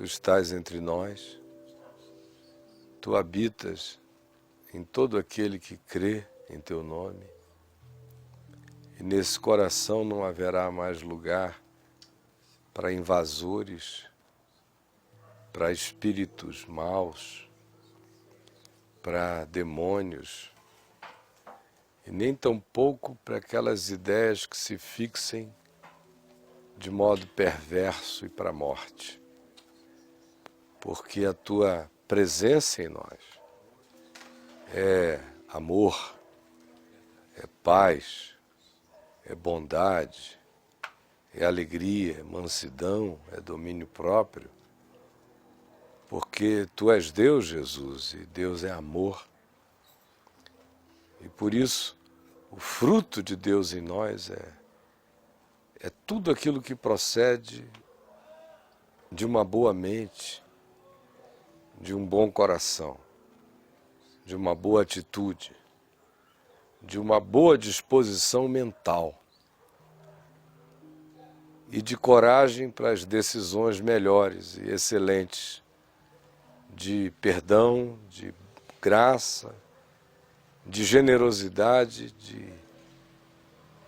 estás entre nós, tu habitas em todo aquele que crê em teu nome, e nesse coração não haverá mais lugar para invasores, para espíritos maus, para demônios, e nem tampouco para aquelas ideias que se fixem de modo perverso e para a morte. Porque a tua presença em nós é amor, é paz, é bondade, é alegria, é mansidão, é domínio próprio. Porque tu és Deus, Jesus, e Deus é amor. E por isso, o fruto de Deus em nós é tudo aquilo que procede de uma boa mente, de um bom coração, de uma boa atitude, de uma boa disposição mental e de coragem para as decisões melhores e excelentes, de perdão, de graça, de generosidade, de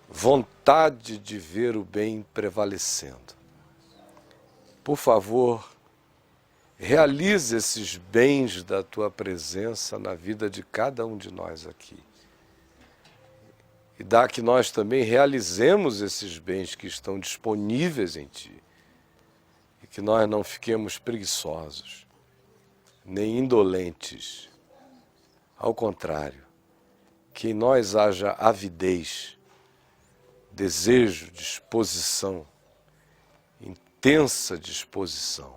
vontade de ver o bem prevalecendo. Por favor, realize esses bens da tua presença na vida de cada um de nós aqui. E dá que nós também realizemos esses bens que estão disponíveis em ti. E que nós não fiquemos preguiçosos, nem indolentes. Ao contrário, que em nós haja avidez, desejo, disposição, intensa disposição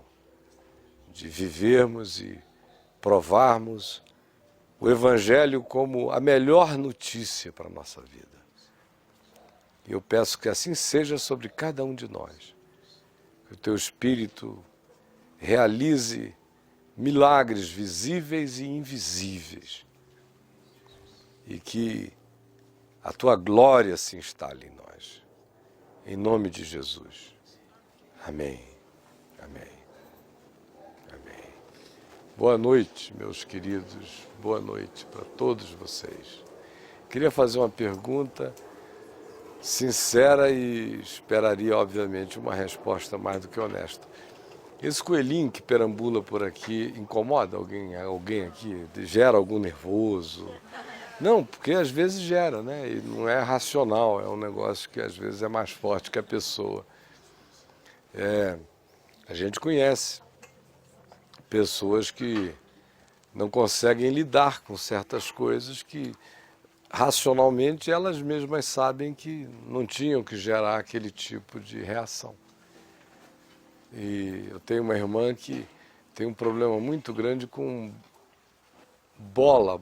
de vivermos e provarmos o Evangelho como a melhor notícia para a nossa vida. E eu peço que assim seja sobre cada um de nós. Que o teu Espírito realize milagres visíveis e invisíveis. E que a tua glória se instale em nós. Em nome de Jesus. Amém. Amém. Amém. Boa noite, meus queridos. Boa noite para todos vocês. Queria fazer uma pergunta sincera e esperaria, obviamente, uma resposta mais do que honesta. Esse coelhinho que perambula por aqui incomoda alguém aqui? Gera algum nervoso? Não, porque às vezes gera, né? E não é racional, é um negócio que às vezes é mais forte que a pessoa. A gente conhece pessoas que não conseguem lidar com certas coisas que racionalmente elas mesmas sabem que não tinham que gerar aquele tipo de reação. E eu tenho uma irmã que tem um problema muito grande com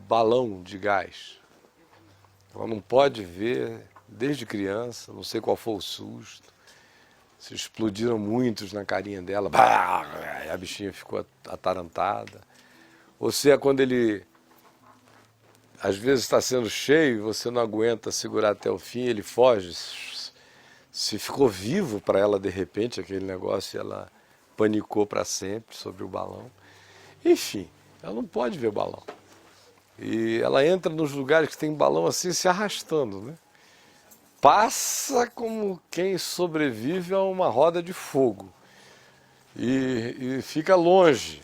balão de gás. Ela não pode ver desde criança, não sei qual foi o susto. Se explodiram muitos na carinha dela, a bichinha ficou atarantada. Ou seja, quando ele às vezes está sendo cheio e você não aguenta segurar até o fim, ele foge. Se ficou vivo para ela de repente aquele negócio, ela panicou para sempre sobre o balão. Enfim, ela não pode ver balão. E ela entra nos lugares que tem balão assim se arrastando, né? Passa como quem sobrevive a uma roda de fogo. E fica longe,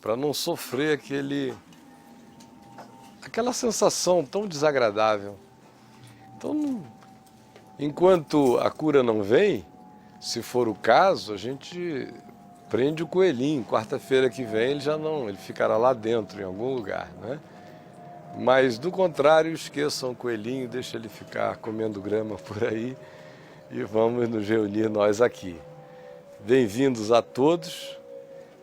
para não sofrer aquela sensação tão desagradável. Então, enquanto a cura não vem, se for o caso, a gente prende o coelhinho. Quarta-feira que vem ele ficará lá dentro, em algum lugar, né? Mas, do contrário, esqueçam o coelhinho, deixa ele ficar comendo grama por aí e vamos nos reunir nós aqui. Bem-vindos a todos,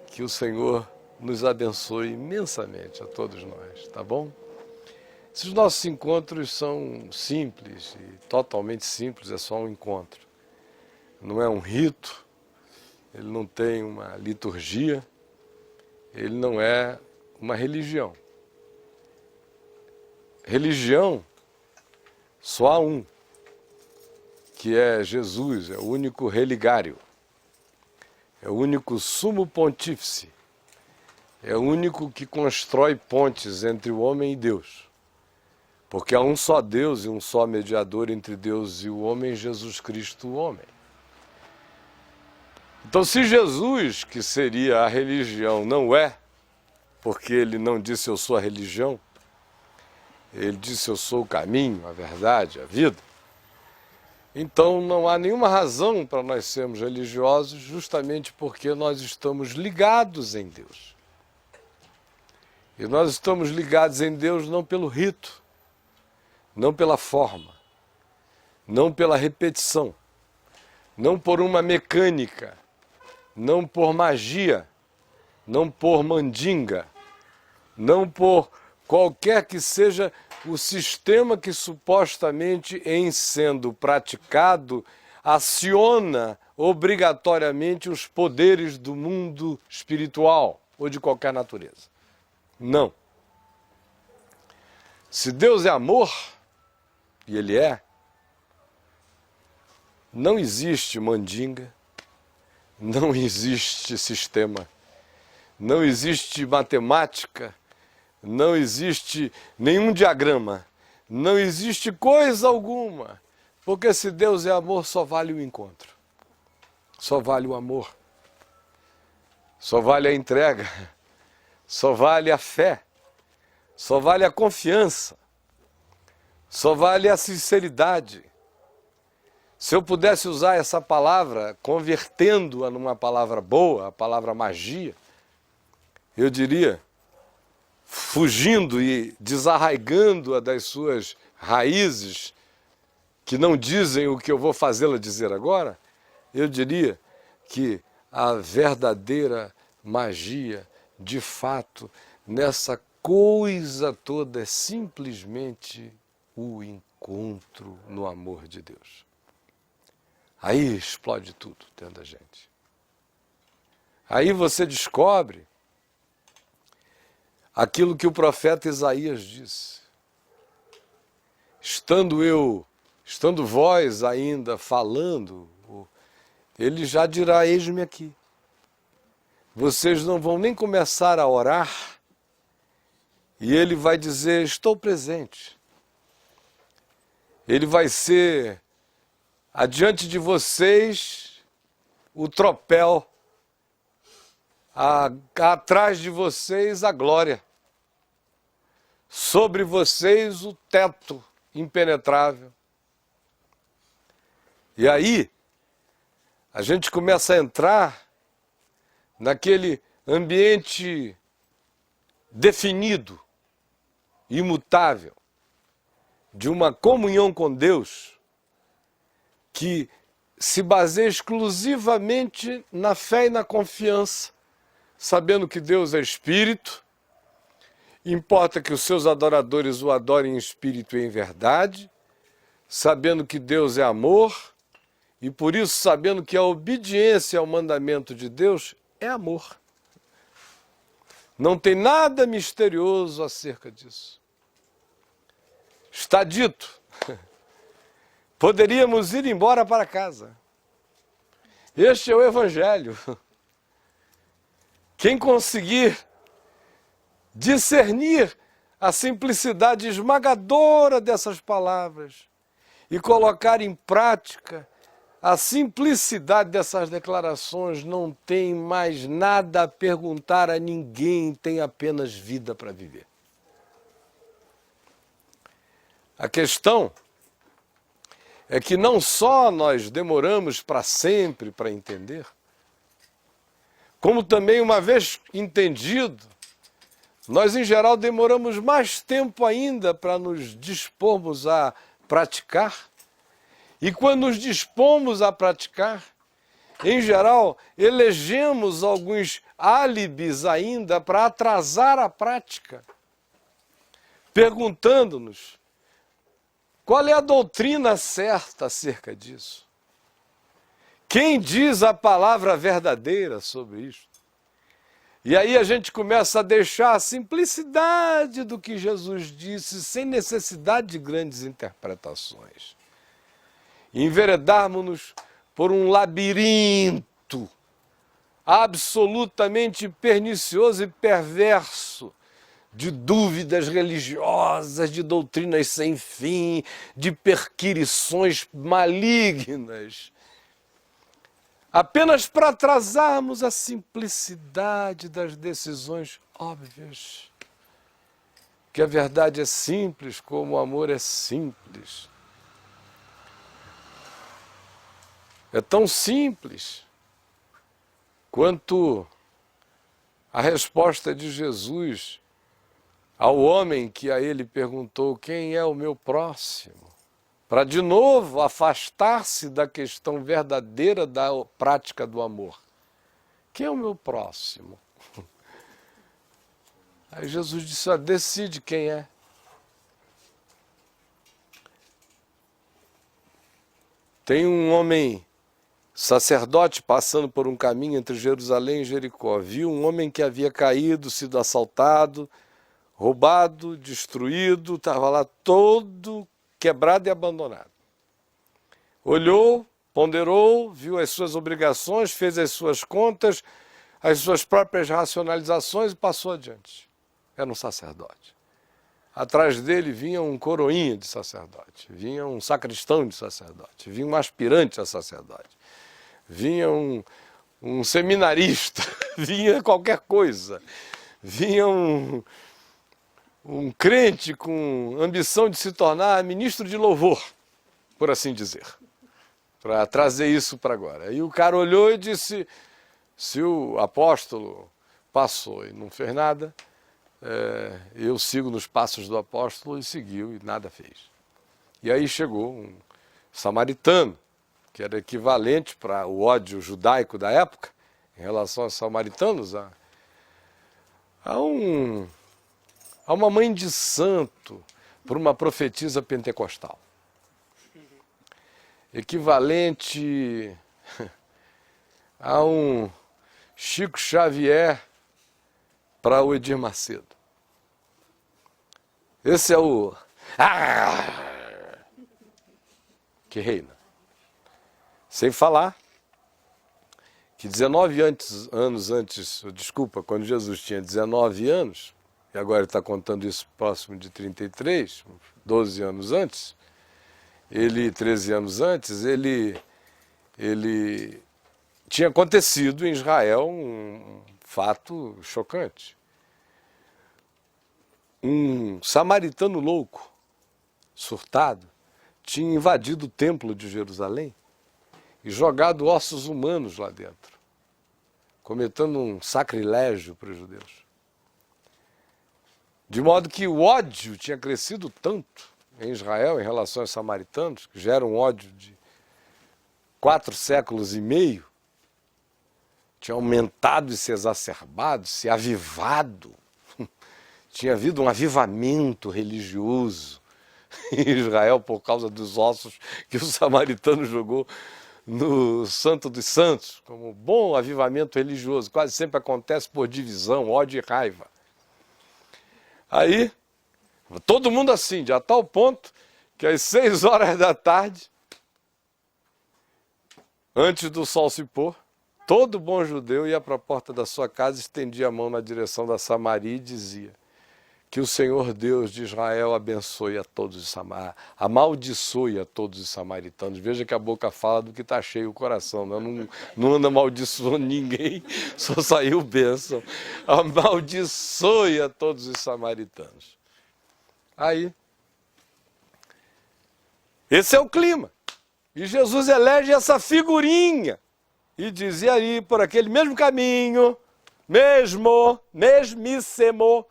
que o Senhor nos abençoe imensamente a todos nós, tá bom? Esses nossos encontros são simples, e totalmente simples, é só um encontro. Não é um rito, ele não tem uma liturgia, ele não é uma religião. Religião, só há um, que é Jesus, é o único religário. é o único sumo pontífice, é o único que constrói pontes entre o homem e Deus. Porque há um só Deus e um só mediador entre Deus e o homem, Jesus Cristo, o homem. Então, se Jesus, que seria a religião, não é, porque ele não disse eu sou a religião, ele disse eu sou o caminho, a verdade, a vida, então não há nenhuma razão para nós sermos religiosos, justamente porque nós estamos ligados em Deus. E nós estamos ligados em Deus não pelo rito, não pela forma, não pela repetição, não por uma mecânica, não por magia, não por mandinga, não por qualquer que seja o sistema que supostamente, em sendo praticado, aciona obrigatoriamente os poderes do mundo espiritual ou de qualquer natureza. Não. Se Deus é amor, e Ele é, não existe mandinga, não existe sistema, não existe matemática, não existe nenhum diagrama, não existe coisa alguma, porque se Deus é amor, só vale o encontro, só vale o amor, só vale a entrega, só vale a fé, só vale a confiança, só vale a sinceridade. Se eu pudesse usar essa palavra, convertendo-a numa palavra boa, a palavra magia, eu diria, fugindo e desarraigando-a das suas raízes, que não dizem o que eu vou fazê-la dizer agora, eu diria que a verdadeira magia, de fato, nessa coisa toda é simplesmente o encontro no amor de Deus. Aí explode tudo dentro da gente. Aí você descobre aquilo que o profeta Isaías disse. Estando vós ainda falando, ele já dirá, eis-me aqui. Vocês não vão nem começar a orar, e ele vai dizer, estou presente. Ele vai ser, adiante de vocês, o tropel, atrás de vocês a glória, sobre vocês o teto impenetrável. E aí, a gente começa a entrar naquele ambiente definido, imutável, de uma comunhão com Deus, que se baseia exclusivamente na fé e na confiança, sabendo que Deus é Espírito, importa que os seus adoradores o adorem em espírito e em verdade, sabendo que Deus é amor, e por isso sabendo que a obediência ao mandamento de Deus é amor. Não tem nada misterioso acerca disso. Está dito. Poderíamos ir embora para casa. Este é o Evangelho. Quem conseguir discernir a simplicidade esmagadora dessas palavras e colocar em prática a simplicidade dessas declarações, não tem mais nada a perguntar a ninguém, tem apenas vida para viver. A questão é que não só nós demoramos para sempre para entender, como também, uma vez entendido, nós em geral demoramos mais tempo ainda para nos dispormos a praticar. E quando nos dispomos a praticar, em geral, elegemos alguns álibis ainda para atrasar a prática, perguntando-nos qual é a doutrina certa acerca disso. Quem diz a palavra verdadeira sobre isto? E aí a gente começa a deixar a simplicidade do que Jesus disse, sem necessidade de grandes interpretações. E enveredarmos-nos por um labirinto absolutamente pernicioso e perverso, de dúvidas religiosas, de doutrinas sem fim, de perquirições malignas, apenas para atrasarmos a simplicidade das decisões óbvias. Que a verdade é simples, como o amor é simples. É tão simples quanto a resposta de Jesus ao homem que a ele perguntou: quem é o meu próximo? Para de novo afastar-se da questão verdadeira da prática do amor. Quem é o meu próximo? Aí Jesus disse: decide quem é. Tem um homem sacerdote passando por um caminho entre Jerusalém e Jericó. Viu um homem que havia caído, sido assaltado, roubado, destruído, estava lá todo quebrado e abandonado. Olhou, ponderou, viu as suas obrigações, fez as suas contas, as suas próprias racionalizações e passou adiante. Era um sacerdote. Atrás dele vinha um coroinha de sacerdote, vinha um sacristão de sacerdote, vinha um aspirante a sacerdote, vinha um seminarista, vinha qualquer coisa, vinha um crente com ambição de se tornar ministro de louvor, por assim dizer, para trazer isso para agora. E o cara olhou e disse: se o apóstolo passou e não fez nada, eu sigo nos passos do apóstolo, e seguiu e nada fez. E aí chegou um samaritano, que era equivalente para o ódio judaico da época, em relação aos samaritanos, a uma mãe de santo, por uma profetisa pentecostal. Equivalente a um Chico Xavier para o Edir Macedo. Esse é o que reina. Sem falar que 19 anos antes, desculpa, quando Jesus tinha 19 anos, e agora ele está contando isso próximo de 33, 12 anos antes, 13 anos antes, ele tinha acontecido em Israel um fato chocante. Um samaritano louco, surtado, tinha invadido o templo de Jerusalém e jogado ossos humanos lá dentro, cometendo um sacrilégio para os judeus. De modo que o ódio tinha crescido tanto em Israel em relação aos samaritanos, que já era um ódio de 4 séculos e meio, tinha aumentado e se exacerbado, se avivado. Tinha havido um avivamento religioso em Israel por causa dos ossos que o samaritano jogou no Santo dos Santos, como um bom avivamento religioso. Quase sempre acontece por divisão, ódio e raiva. Aí, todo mundo assim, de a tal ponto que às 6 horas da tarde, antes do sol se pôr, todo bom judeu ia para a porta da sua casa, estendia a mão na direção da Samaria e dizia: que o Senhor Deus de Israel abençoe a todos os samaritanos, amaldiçoe a todos os samaritanos. Veja que a boca fala do que está cheio o coração, né? Não anda amaldiçoando ninguém, só saiu bênção. Amaldiçoe a todos os samaritanos. Aí, esse é o clima. E Jesus elege essa figurinha e dizia aí, por aquele mesmo caminho, mesmíssimo,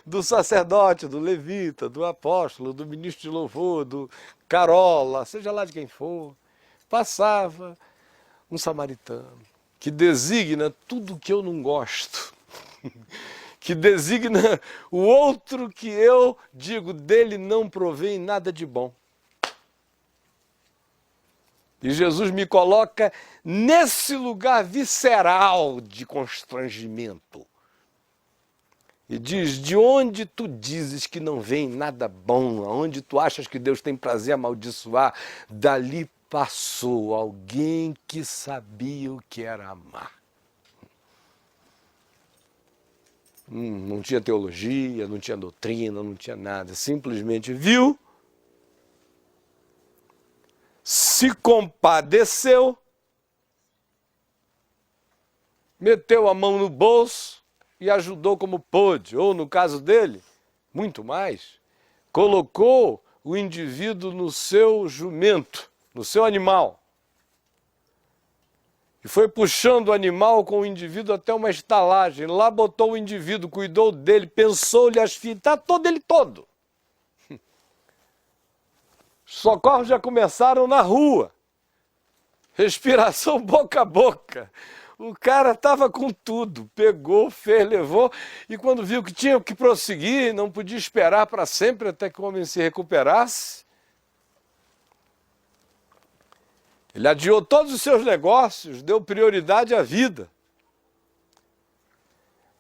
do sacerdote, do levita, do apóstolo, do ministro de louvor, do carola, seja lá de quem for, passava um samaritano, que designa tudo que eu não gosto, que designa o outro que eu digo dele não provém nada de bom. E Jesus me coloca nesse lugar visceral de constrangimento. E diz: de onde tu dizes que não vem nada bom, aonde tu achas que Deus tem prazer amaldiçoar, dali passou alguém que sabia o que era amar. não tinha teologia, não tinha doutrina, não tinha nada. Simplesmente viu, se compadeceu, meteu a mão no bolso e ajudou como pôde. Ou, no caso dele, muito mais, colocou o indivíduo no seu jumento, no seu animal. E foi puxando o animal com o indivíduo até uma estalagem. Lá botou o indivíduo, cuidou dele, pensou-lhe as fitas, tratou dele todo. Os socorros já começaram na rua. Respiração boca a boca. O cara estava com tudo, pegou, fez, levou, e quando viu que tinha que prosseguir, não podia esperar para sempre até que o homem se recuperasse, ele adiou todos os seus negócios, deu prioridade à vida.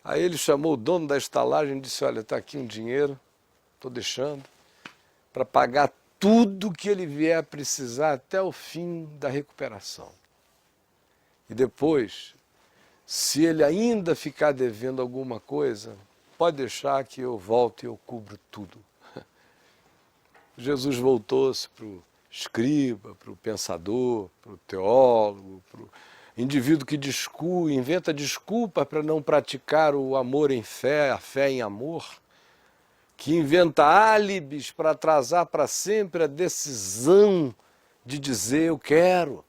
Aí ele chamou o dono da estalagem e disse, olha, está aqui um dinheiro, estou deixando, para pagar tudo que ele vier a precisar até o fim da recuperação. E depois, se ele ainda ficar devendo alguma coisa, pode deixar que eu volto e eu cubro tudo. Jesus voltou-se para o escriba, para o pensador, para o teólogo, para o indivíduo que inventa desculpa para não praticar o amor em fé, a fé em amor, que inventa álibis para atrasar para sempre a decisão de dizer eu quero,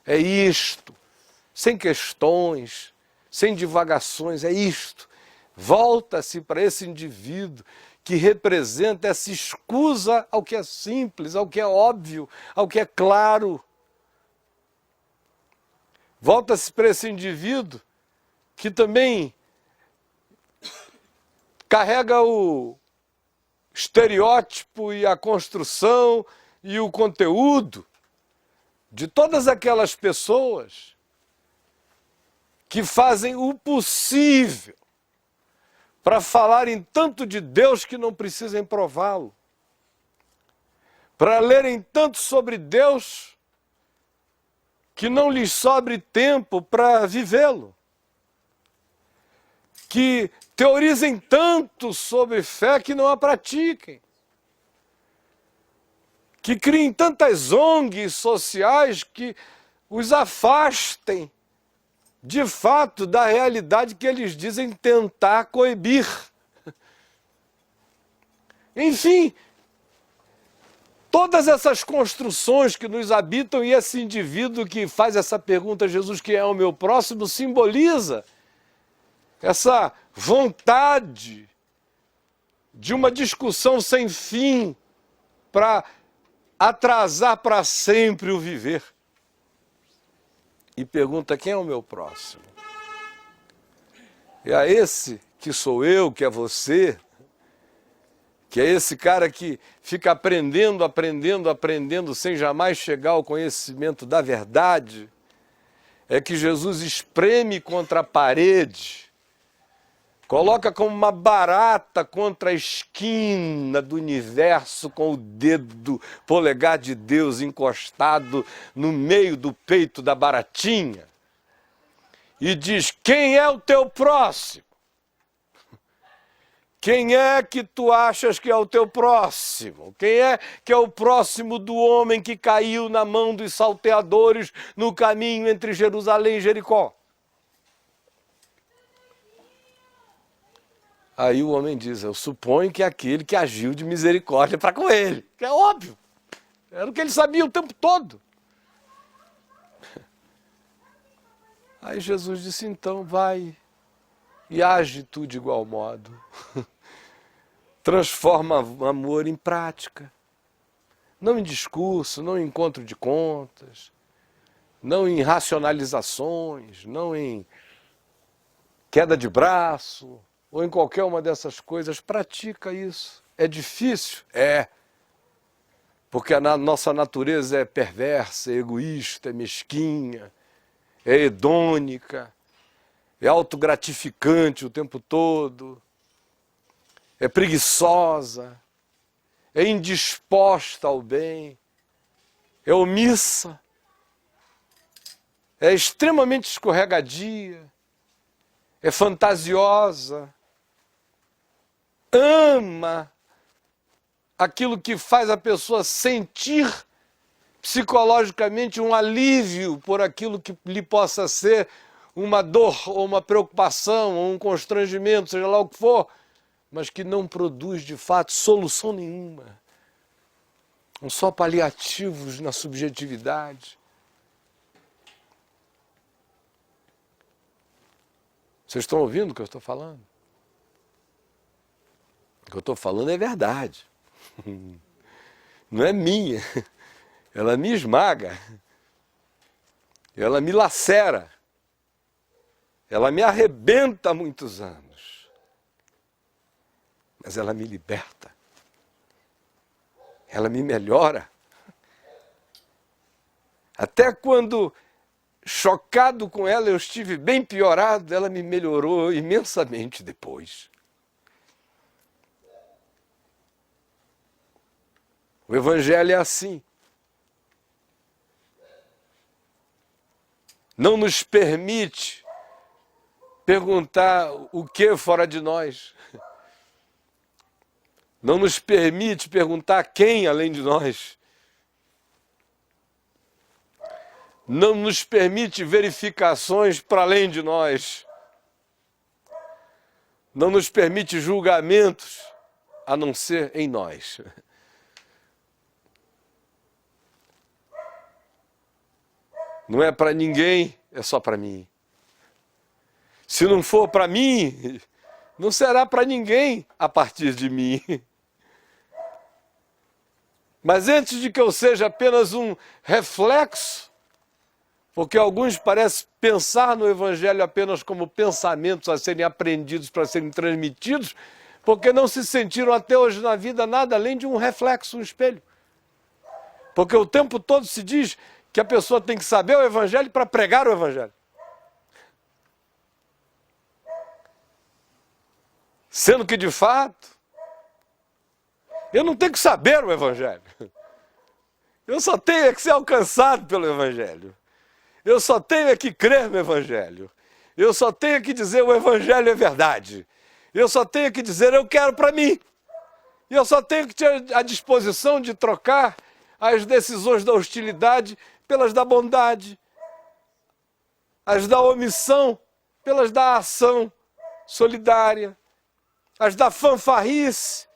é isto, sem questões, sem divagações, é isto. Volta-se para esse indivíduo que representa essa escusa ao que é simples, ao que é óbvio, ao que é claro. Volta-se para esse indivíduo que também carrega o estereótipo e a construção e o conteúdo de todas aquelas pessoas que fazem o possível para falarem tanto de Deus que não precisem prová-lo, para lerem tanto sobre Deus que não lhes sobre tempo para vivê-lo, que teorizem tanto sobre fé que não a pratiquem, que criem tantas ONGs sociais que os afastem de fato da realidade que eles dizem tentar coibir. Enfim, todas essas construções que nos habitam e esse indivíduo que faz essa pergunta, Jesus, quem é o meu próximo, simboliza essa vontade de uma discussão sem fim para atrasar para sempre o viver. E pergunta, quem é o meu próximo? É a esse que sou eu, que é você, que é esse cara que fica aprendendo, aprendendo, aprendendo, sem jamais chegar ao conhecimento da verdade, é que Jesus espreme contra a parede, coloca como uma barata contra a esquina do universo com o dedo polegar de Deus encostado no meio do peito da baratinha e diz, quem é o teu próximo? Quem é que tu achas que é o teu próximo? Quem é que é o próximo do homem que caiu na mão dos salteadores no caminho entre Jerusalém e Jericó? Aí o homem diz, eu suponho que é aquele que agiu de misericórdia para com ele. Que é óbvio. Era o que ele sabia o tempo todo. Aí Jesus disse, então vai e age tu de igual modo. Transforma o amor em prática. Não em discurso, não em encontro de contas, não em racionalizações, não em queda de braço, ou em qualquer uma dessas coisas. Pratica isso. É difícil? É. Porque a nossa natureza é perversa, é egoísta, é mesquinha, é hedônica, é autogratificante o tempo todo, é preguiçosa, é indisposta ao bem, é omissa, é extremamente escorregadia, é fantasiosa, ama aquilo que faz a pessoa sentir psicologicamente um alívio por aquilo que lhe possa ser uma dor, ou uma preocupação, ou um constrangimento, seja lá o que for, mas que não produz de fato solução nenhuma. São só paliativos na subjetividade. Vocês estão ouvindo o que eu estou falando? O que eu estou falando é verdade. Não é minha. Ela me esmaga. Ela me lacera. Ela me arrebenta há muitos anos. Mas ela me liberta. Ela me melhora. Até quando, chocado com ela, eu estive bem piorado, ela me melhorou imensamente depois. O Evangelho é assim. Não nos permite perguntar o que fora de nós. Não nos permite perguntar quem além de nós. Não nos permite verificações para além de nós. Não nos permite julgamentos a não ser em nós. Não é para ninguém, é só para mim. Se não for para mim, não será para ninguém a partir de mim. Mas antes de que eu seja apenas um reflexo, porque alguns parecem pensar no Evangelho apenas como pensamentos a serem aprendidos para serem transmitidos, porque não se sentiram até hoje na vida nada além de um reflexo, um espelho. Porque o tempo todo se diz que a pessoa tem que saber o Evangelho para pregar o Evangelho. Sendo que, de fato, eu não tenho que saber o Evangelho. Eu só tenho que ser alcançado pelo Evangelho. Eu só tenho que crer no Evangelho. Eu só tenho que dizer o Evangelho é verdade. Eu só tenho que dizer eu quero para mim. E eu só tenho que ter a disposição de trocar as decisões da hostilidade pelas da bondade, as da omissão pelas da ação solidária, as da fanfarrice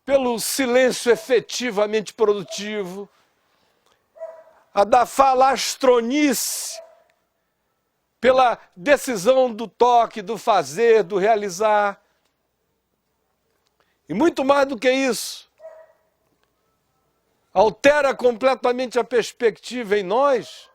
pelo silêncio efetivamente produtivo, a da falastronice pela decisão do toque, do fazer, do realizar. E muito mais do que isso, altera completamente a perspectiva em nós,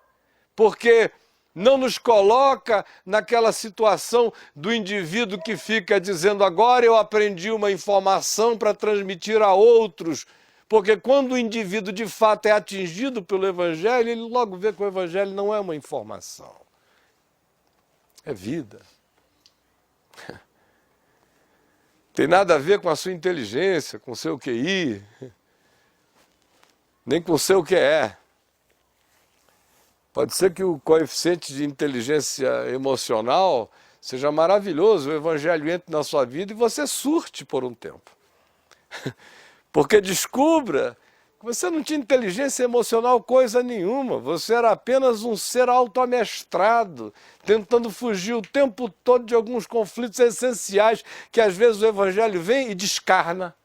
porque não nos coloca naquela situação do indivíduo que fica dizendo agora eu aprendi uma informação para transmitir a outros, porque quando o indivíduo de fato é atingido pelo Evangelho, ele logo vê que o Evangelho não é uma informação, é vida. Tem nada a ver com a sua inteligência, com o seu QI, nem com o seu QE. Pode ser que o coeficiente de inteligência emocional seja maravilhoso, o Evangelho entre na sua vida e você surte por um tempo. Porque descubra que você não tinha inteligência emocional coisa nenhuma, você era apenas um ser autoamestrado, tentando fugir o tempo todo de alguns conflitos essenciais que às vezes o Evangelho vem e descarna.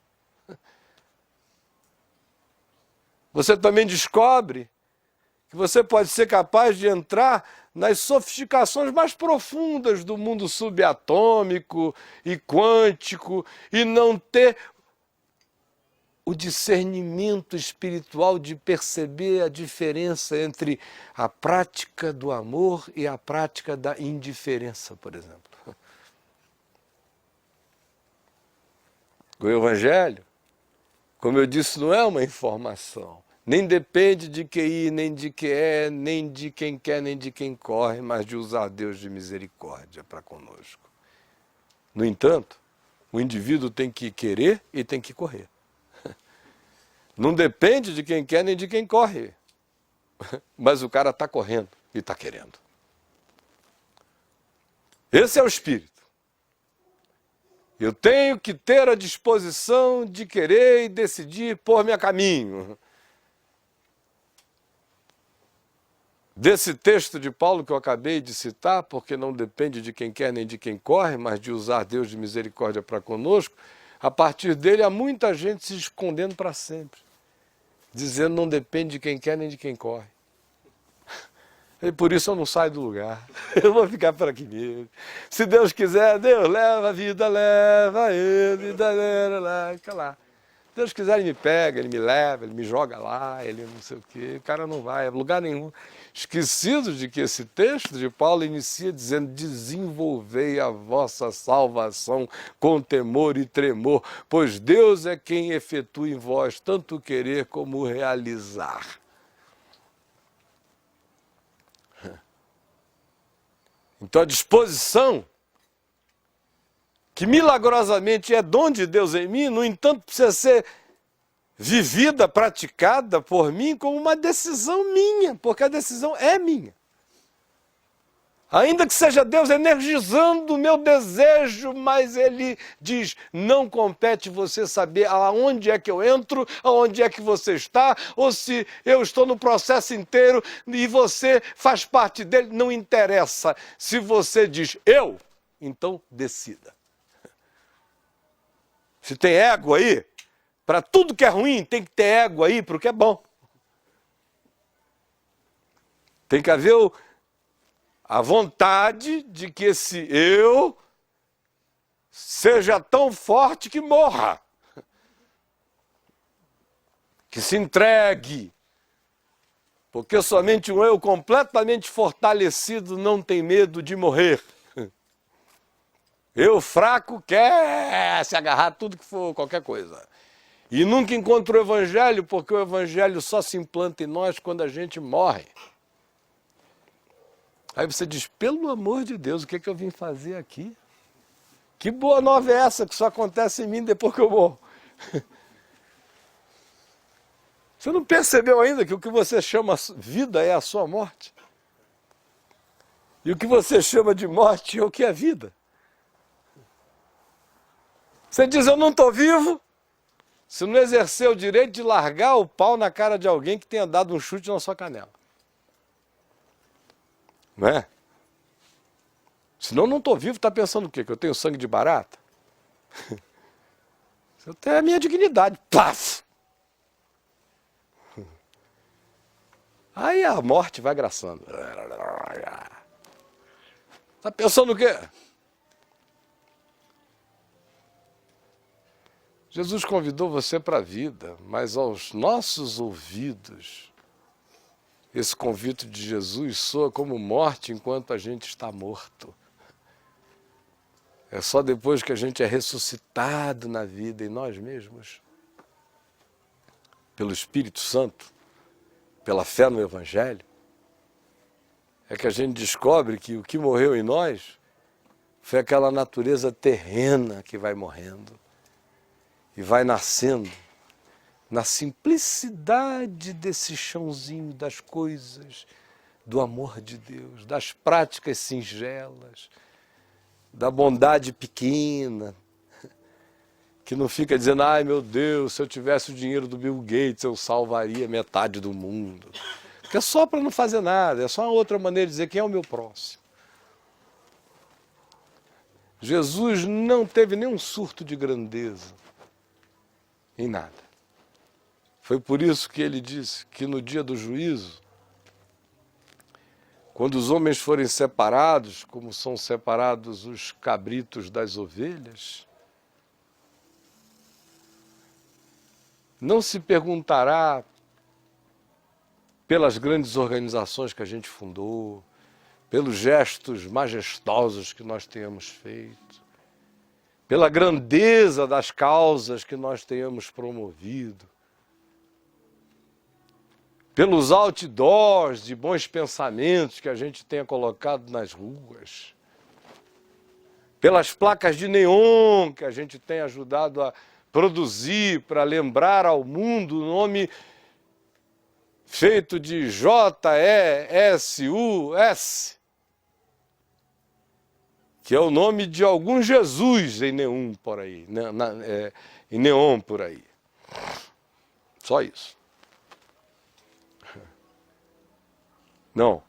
Você também descobre que você pode ser capaz de entrar nas sofisticações mais profundas do mundo subatômico e quântico e não ter o discernimento espiritual de perceber a diferença entre a prática do amor e a prática da indiferença, por exemplo. O Evangelho, como eu disse, não é uma informação. Nem depende de QI, nem de QE, nem de quem quer, nem de quem corre, mas de usar Deus de misericórdia para conosco. No entanto, o indivíduo tem que querer e tem que correr. Não depende de quem quer nem de quem corre. Mas o cara está correndo e está querendo. Esse é o espírito. Eu tenho que ter a disposição de querer e decidir pôr-me a caminho. Desse texto de Paulo que eu acabei de citar, porque não depende de quem quer nem de quem corre, mas de usar Deus de misericórdia para conosco, a partir dele há muita gente se escondendo para sempre, dizendo não depende de quem quer nem de quem corre. E por isso eu não saio do lugar, eu vou ficar por aqui mesmo. Se Deus quiser, Deus leva a vida, leva ele, fica lá. Se Deus quiser, Ele me pega, Ele me leva, Ele me joga lá, Ele não sei o quê, o cara não vai a lugar nenhum. Esquecido de que esse texto de Paulo inicia dizendo: desenvolvei a vossa salvação com temor e tremor, pois Deus é quem efetua em vós tanto o querer como o realizar. Então a disposição, que milagrosamente é dom de Deus em mim, no entanto precisa ser vivida, praticada por mim como uma decisão minha, porque a decisão é minha. Ainda que seja Deus energizando o meu desejo, mas Ele diz, não compete você saber aonde é que eu entro, aonde é que você está, ou se eu estou no processo inteiro e você faz parte dele, não interessa. Se você diz eu, então decida. Se tem ego aí, para tudo que é ruim, tem que ter ego aí para o que é bom. Tem que haver a vontade de que esse eu seja tão forte que morra. Que se entregue. Porque somente um eu completamente fortalecido não tem medo de morrer. Eu fraco quer se agarrar a tudo que for qualquer coisa. E nunca encontra o Evangelho, porque o Evangelho só se implanta em nós quando a gente morre. Aí você diz, pelo amor de Deus, o que é que eu vim fazer aqui? Que boa nova é essa que só acontece em mim depois que eu morro? Você não percebeu ainda que o que você chama vida é a sua morte? E o que você chama de morte é o que é vida? Você diz, eu não estou vivo, se não exercer o direito de largar o pau na cara de alguém que tenha dado um chute na sua canela. Não é? Senão eu não estou vivo, está pensando o quê? Que eu tenho sangue de barata? Eu tenho a minha dignidade. Paf! Aí a morte vai graçando. Está pensando o quê? Jesus convidou você para a vida, mas aos nossos ouvidos, esse convite de Jesus soa como morte enquanto a gente está morto. É só depois que a gente é ressuscitado na vida em nós mesmos, pelo Espírito Santo, pela fé no Evangelho, é que a gente descobre que o que morreu em nós foi aquela natureza terrena que vai morrendo e vai nascendo na simplicidade desse chãozinho das coisas, do amor de Deus, das práticas singelas, da bondade pequena, que não fica dizendo, ai meu Deus, se eu tivesse o dinheiro do Bill Gates, eu salvaria metade do mundo. Que é só para não fazer nada, é só uma outra maneira de dizer quem é o meu próximo. Jesus não teve nenhum surto de grandeza em nada. Foi por isso que ele disse que no dia do juízo, quando os homens forem separados, como são separados os cabritos das ovelhas, não se perguntará pelas grandes organizações que a gente fundou, pelos gestos majestosos que nós tenhamos feito, pela grandeza das causas que nós tenhamos promovido, pelos outdoors de bons pensamentos que a gente tenha colocado nas ruas, pelas placas de neon que a gente tem ajudado a produzir para lembrar ao mundo o nome feito de JESUS, que é o nome de algum Jesus em Neon por aí, em Neon por aí. Só isso. Não.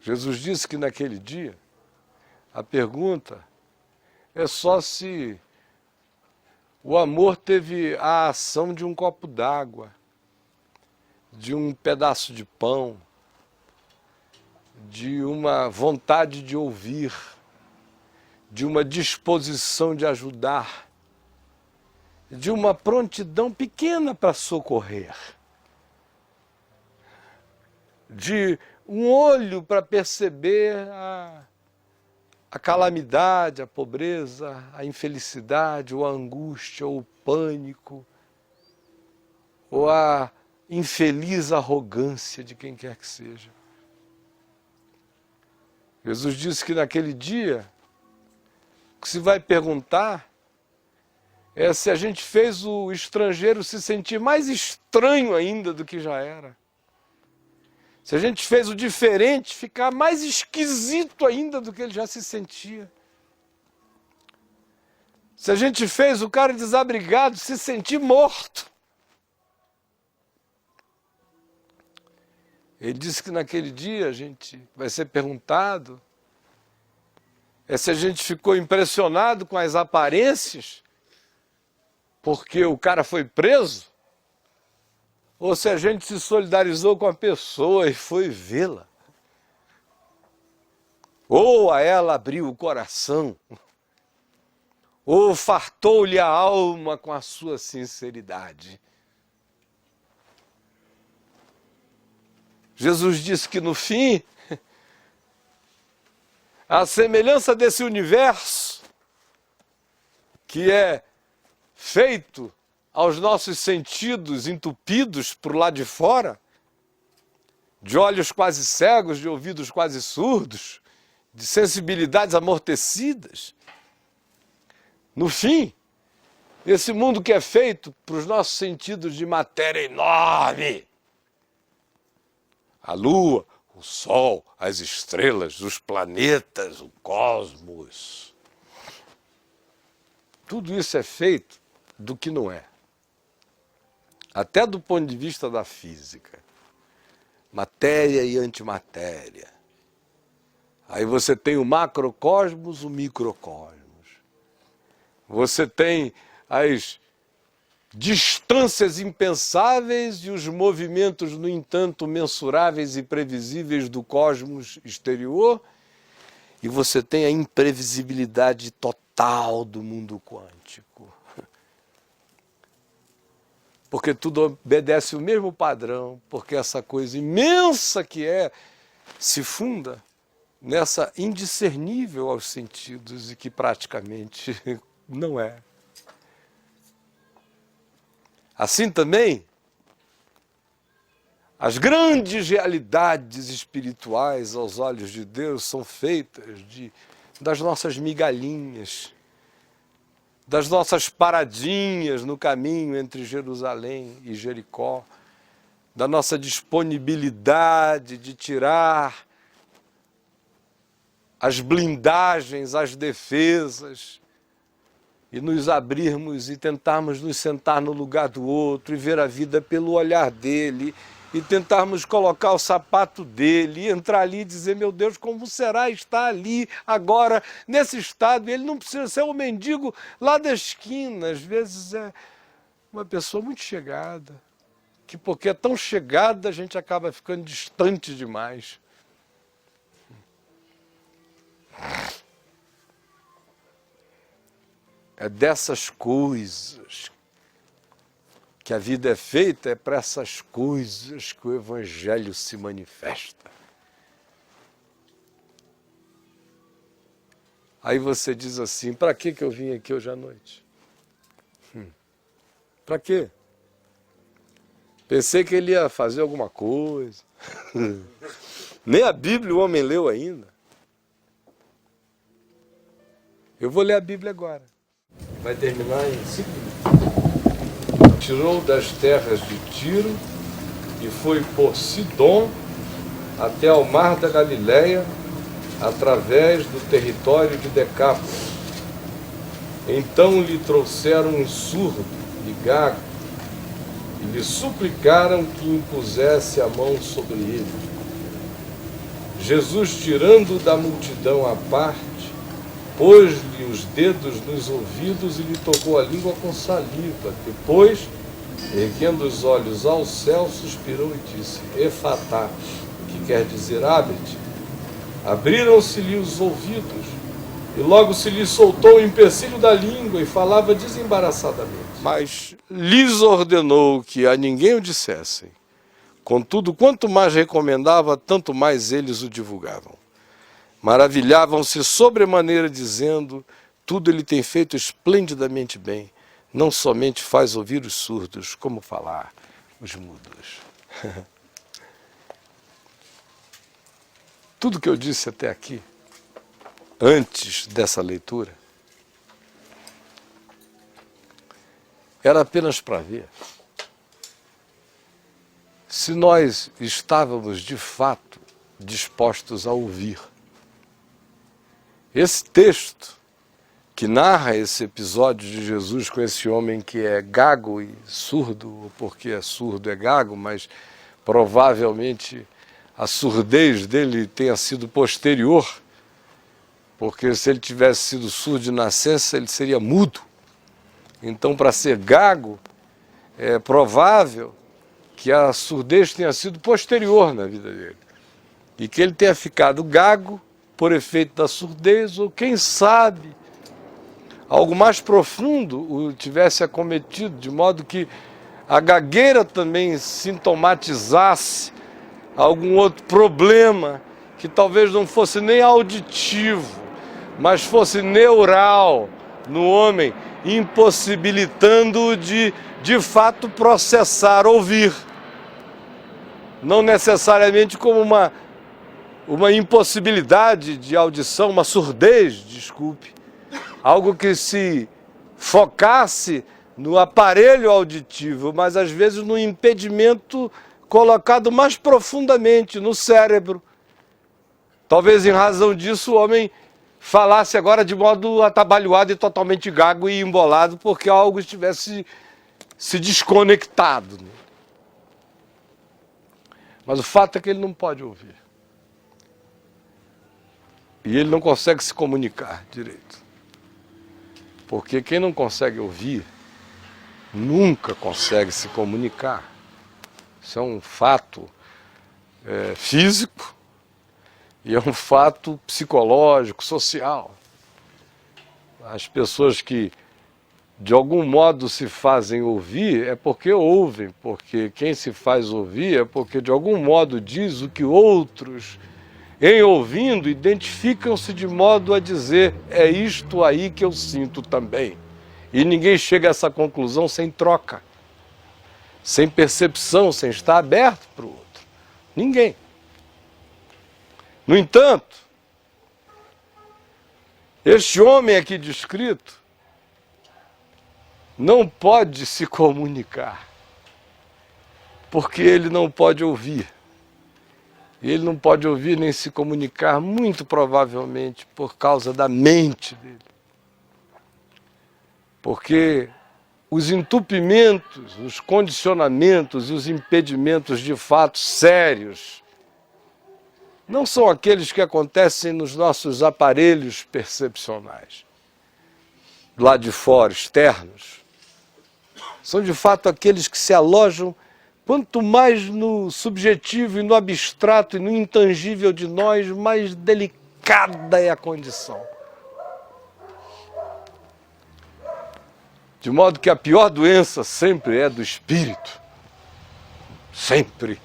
Jesus disse que naquele dia a pergunta é só se o amor teve a ação de um copo d'água, de um pedaço de pão, de uma vontade de ouvir, de uma disposição de ajudar, de uma prontidão pequena para socorrer, de um olho para perceber a calamidade, a pobreza, a infelicidade, ou a angústia, ou o pânico, ou a infeliz arrogância de quem quer que seja. Jesus disse que naquele dia, o que se vai perguntar é se a gente fez o estrangeiro se sentir mais estranho ainda do que já era. Se a gente fez o diferente ficar mais esquisito ainda do que ele já se sentia. Se a gente fez o cara desabrigado se sentir morto. Ele disse que naquele dia a gente vai ser perguntado se a gente ficou impressionado com as aparências porque o cara foi preso, ou se a gente se solidarizou com a pessoa e foi vê-la, ou a ela abriu o coração, ou fartou-lhe a alma com a sua sinceridade. Jesus disse que no fim, a semelhança desse universo, que é feito aos nossos sentidos entupidos por lá de fora, de olhos quase cegos, de ouvidos quase surdos, de sensibilidades amortecidas. No fim, esse mundo que é feito para os nossos sentidos de matéria enorme, a lua, o sol, as estrelas, os planetas, o cosmos. Tudo isso é feito do que não é. Até do ponto de vista da física. Matéria e antimatéria. Aí você tem o macrocosmos, o microcosmos. Você tem as distâncias impensáveis e os movimentos, no entanto, mensuráveis e previsíveis do cosmos exterior, e você tem a imprevisibilidade total do mundo quântico. Porque tudo obedece o mesmo padrão, porque essa coisa imensa que se funda nessa indiscernível aos sentidos e que praticamente não é. Assim também, as grandes realidades espirituais aos olhos de Deus são feitas das nossas migalhinhas, das nossas paradinhas no caminho entre Jerusalém e Jericó, da nossa disponibilidade de tirar as blindagens, as defesas, e nos abrirmos e tentarmos nos sentar no lugar do outro e ver a vida pelo olhar dele e tentarmos colocar o sapato dele e entrar ali e dizer, meu Deus, como será estar ali agora, nesse estado? Ele não precisa ser um mendigo lá da esquina, às vezes é uma pessoa muito chegada, que porque é tão chegada a gente acaba ficando distante demais. É dessas coisas que a vida é feita, é para essas coisas que o Evangelho se manifesta. Aí você diz assim, para que eu vim aqui hoje à noite? Para quê? Pensei que ele ia fazer alguma coisa. Nem a Bíblia o homem leu ainda. Eu vou ler a Bíblia agora. Vai terminar em 5 minutos. Tirou das terras de Tiro e foi por Sidom até ao mar da Galileia, através do território de Decápolis. Então lhe trouxeram um surdo e gago e lhe suplicaram que impusesse a mão sobre ele. Jesus, tirando da multidão à parte, pôs-lhe os dedos nos ouvidos e lhe tocou a língua com saliva. Depois, erguendo os olhos ao céu, suspirou e disse: Efatá, que quer dizer abre-te. Abriram-se-lhe os ouvidos, e logo se lhe soltou o empecilho da língua e falava desembaraçadamente. Mas lhes ordenou que a ninguém o dissessem. Contudo, quanto mais recomendava, tanto mais eles o divulgavam. Maravilhavam-se sobremaneira, dizendo: tudo ele tem feito esplendidamente bem. Não somente faz ouvir os surdos, como falar os mudos. Tudo que eu disse até aqui, antes dessa leitura, era apenas para ver se nós estávamos de fato dispostos a ouvir. Esse texto que narra esse episódio de Jesus com esse homem que é gago e surdo, porque é surdo é gago, mas provavelmente a surdez dele tenha sido posterior, porque se ele tivesse sido surdo de nascença, ele seria mudo. Então, para ser gago, é provável que a surdez tenha sido posterior na vida dele. E que ele tenha ficado gago por efeito da surdez, ou quem sabe, algo mais profundo o tivesse acometido, de modo que a gagueira também sintomatizasse algum outro problema, que talvez não fosse nem auditivo, mas fosse neural no homem, impossibilitando-o de fato processar, ouvir. Não necessariamente como uma impossibilidade de audição, uma surdez, desculpe, algo que se focasse no aparelho auditivo, mas às vezes no impedimento colocado mais profundamente no cérebro. Talvez em razão disso o homem falasse agora de modo atabalhoado e totalmente gago e embolado, porque algo estivesse se desconectado. Mas o fato é que ele não pode ouvir. E ele não consegue se comunicar direito. Porque quem não consegue ouvir, nunca consegue se comunicar. Isso é um fato físico e é um fato psicológico, social. As pessoas que de algum modo se fazem ouvir é porque ouvem, porque quem se faz ouvir é porque de algum modo diz o que outros, em ouvindo, identificam-se de modo a dizer: é isto aí que eu sinto também. E ninguém chega a essa conclusão sem troca, sem percepção, sem estar aberto para o outro. Ninguém. No entanto, este homem aqui descrito não pode se comunicar, porque ele não pode ouvir. E ele não pode ouvir nem se comunicar, muito provavelmente por causa da mente dele. Porque os entupimentos, os condicionamentos e os impedimentos de fato sérios não são aqueles que acontecem nos nossos aparelhos percepcionais, lá de fora, externos. São de fato aqueles que se alojam quanto mais no subjetivo e no abstrato e no intangível de nós, mais delicada é a condição. De modo que a pior doença sempre é do espírito. Sempre.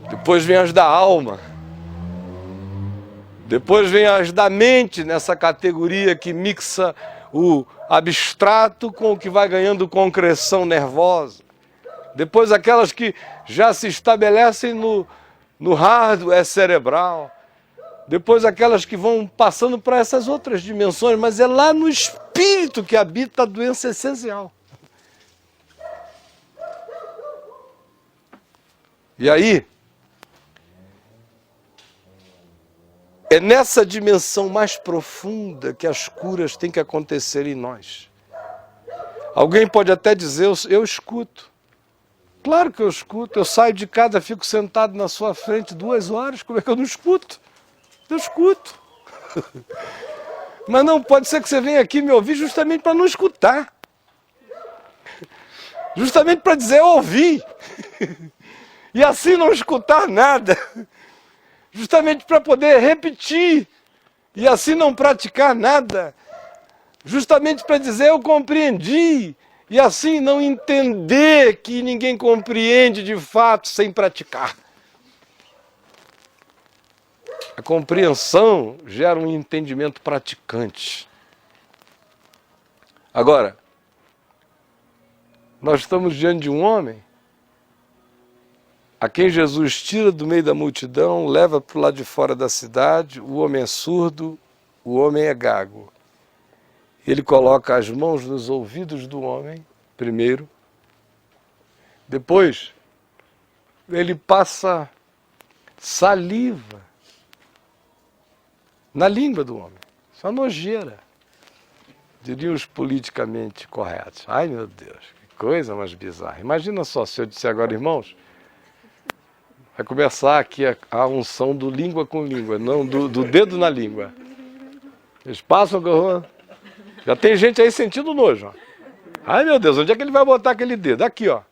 Depois vem as da alma. Depois vem as da mente, nessa categoria que mixa o abstrato com o que vai ganhando concreção nervosa. Depois aquelas que já se estabelecem no hardware cerebral. Depois aquelas que vão passando para essas outras dimensões, mas é lá no espírito que habita a doença essencial. E aí, É nessa dimensão mais profunda que as curas têm que acontecer em nós. Alguém pode até dizer, eu escuto. Claro que eu escuto. Eu saio de casa, fico sentado na sua frente 2 horas. Como é que eu não escuto? Eu escuto. Mas não pode ser que você venha aqui me ouvir justamente para não escutar. Justamente para dizer, eu ouvi. E assim não escutar nada. Justamente para poder repetir. E assim não praticar nada. Justamente para dizer, eu compreendi. E assim não entender que ninguém compreende de fato sem praticar. A compreensão gera um entendimento praticante. Agora, nós estamos diante de um homem a quem Jesus tira do meio da multidão, leva para o lado de fora da cidade, o homem é surdo, o homem é gago. Ele coloca as mãos nos ouvidos do homem, primeiro. Depois, ele passa saliva na língua do homem. Isso é uma nojeira, diriam os politicamente corretos. Ai, meu Deus, que coisa mais bizarra. Imagina só, se eu disser agora, irmãos, vai começar aqui a unção do língua com língua, não do dedo na língua. Eles passam, já tem gente aí sentindo nojo. Ó. Ai, meu Deus, onde é que ele vai botar aquele dedo? Aqui, ó.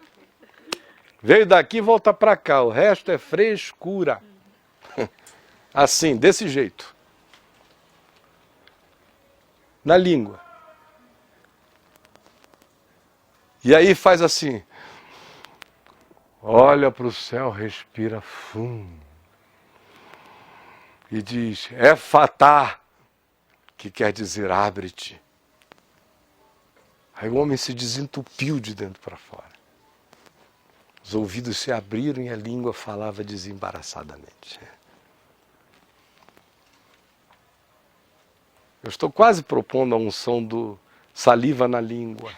Veio daqui e volta para cá. O resto é frescura. Assim, desse jeito. Na língua. E aí faz assim. Olha para o céu, respira fundo. E diz, Efatá, que quer dizer abre-te. Aí o homem se desentupiu de dentro para fora. Os ouvidos se abriram e a língua falava desembaraçadamente. Eu estou quase propondo a unção do saliva na língua.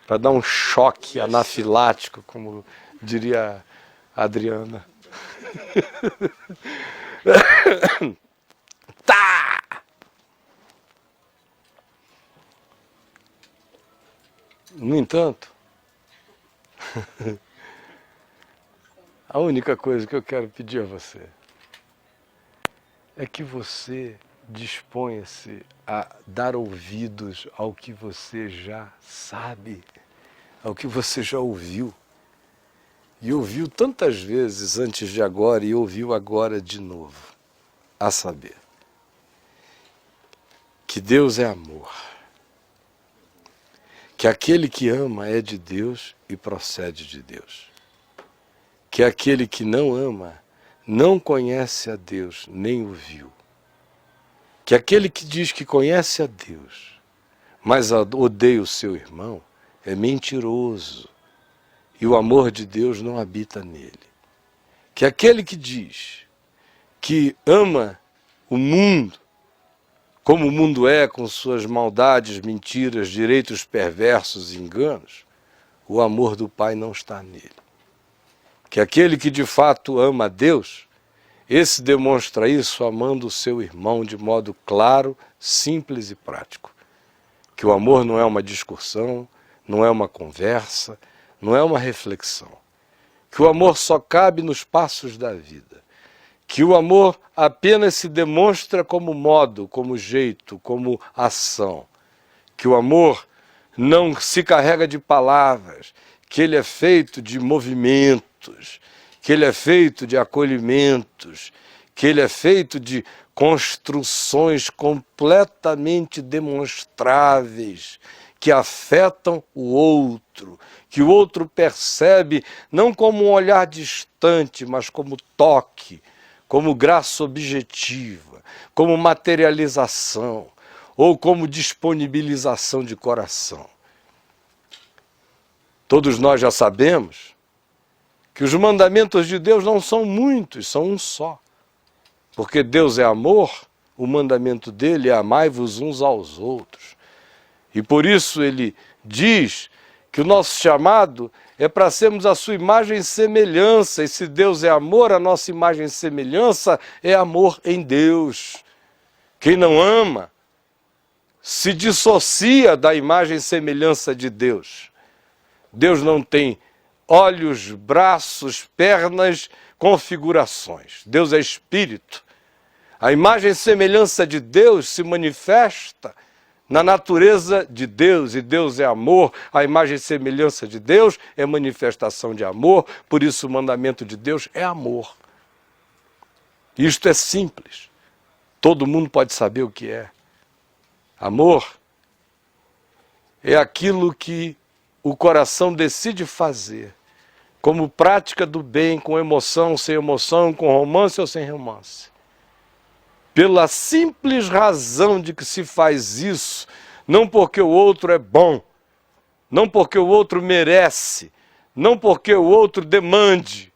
Para dar um choque anafilático, como diria a Adriana. Tá! No entanto, a única coisa que eu quero pedir a você é que você disponha-se a dar ouvidos ao que você já sabe, ao que você já ouviu. E ouviu tantas vezes antes de agora e ouviu agora de novo. A saber, que Deus é amor. Que aquele que ama é de Deus e procede de Deus. Que aquele que não ama não conhece a Deus, nem o viu. Que aquele que diz que conhece a Deus, mas odeia o seu irmão, é mentiroso. E o amor de Deus não habita nele. Que aquele que diz que ama o mundo, como o mundo é, com suas maldades, mentiras, direitos perversos e enganos, o amor do Pai não está nele. Que aquele que de fato ama a Deus, esse demonstra isso amando o seu irmão de modo claro, simples e prático. Que o amor não é uma discussão, não é uma conversa, não é uma reflexão. Que o amor só cabe nos passos da vida. Que o amor apenas se demonstra como modo, como jeito, como ação. Que o amor não se carrega de palavras, que ele é feito de movimentos, que ele é feito de acolhimentos, que ele é feito de construções completamente demonstráveis, que afetam o outro, que o outro percebe não como um olhar distante, mas como toque, como graça objetiva, como materialização, ou como disponibilização de coração. Todos nós já sabemos que os mandamentos de Deus não são muitos, são um só. Porque Deus é amor, o mandamento dele é amai-vos uns aos outros. E por isso ele diz que o nosso chamado é para sermos a sua imagem e semelhança. E se Deus é amor, a nossa imagem e semelhança é amor em Deus. Quem não ama se dissocia da imagem e semelhança de Deus. Deus não tem olhos, braços, pernas, configurações. Deus é espírito. A imagem e semelhança de Deus se manifesta na natureza de Deus, e Deus é amor. A imagem e semelhança de Deus é manifestação de amor, por isso o mandamento de Deus é amor. Isto é simples, todo mundo pode saber o que é. Amor é aquilo que o coração decide fazer, como prática do bem, com emoção, sem emoção, com romance ou sem romance. Pela simples razão de que se faz isso, não porque o outro é bom, não porque o outro merece, não porque o outro demande,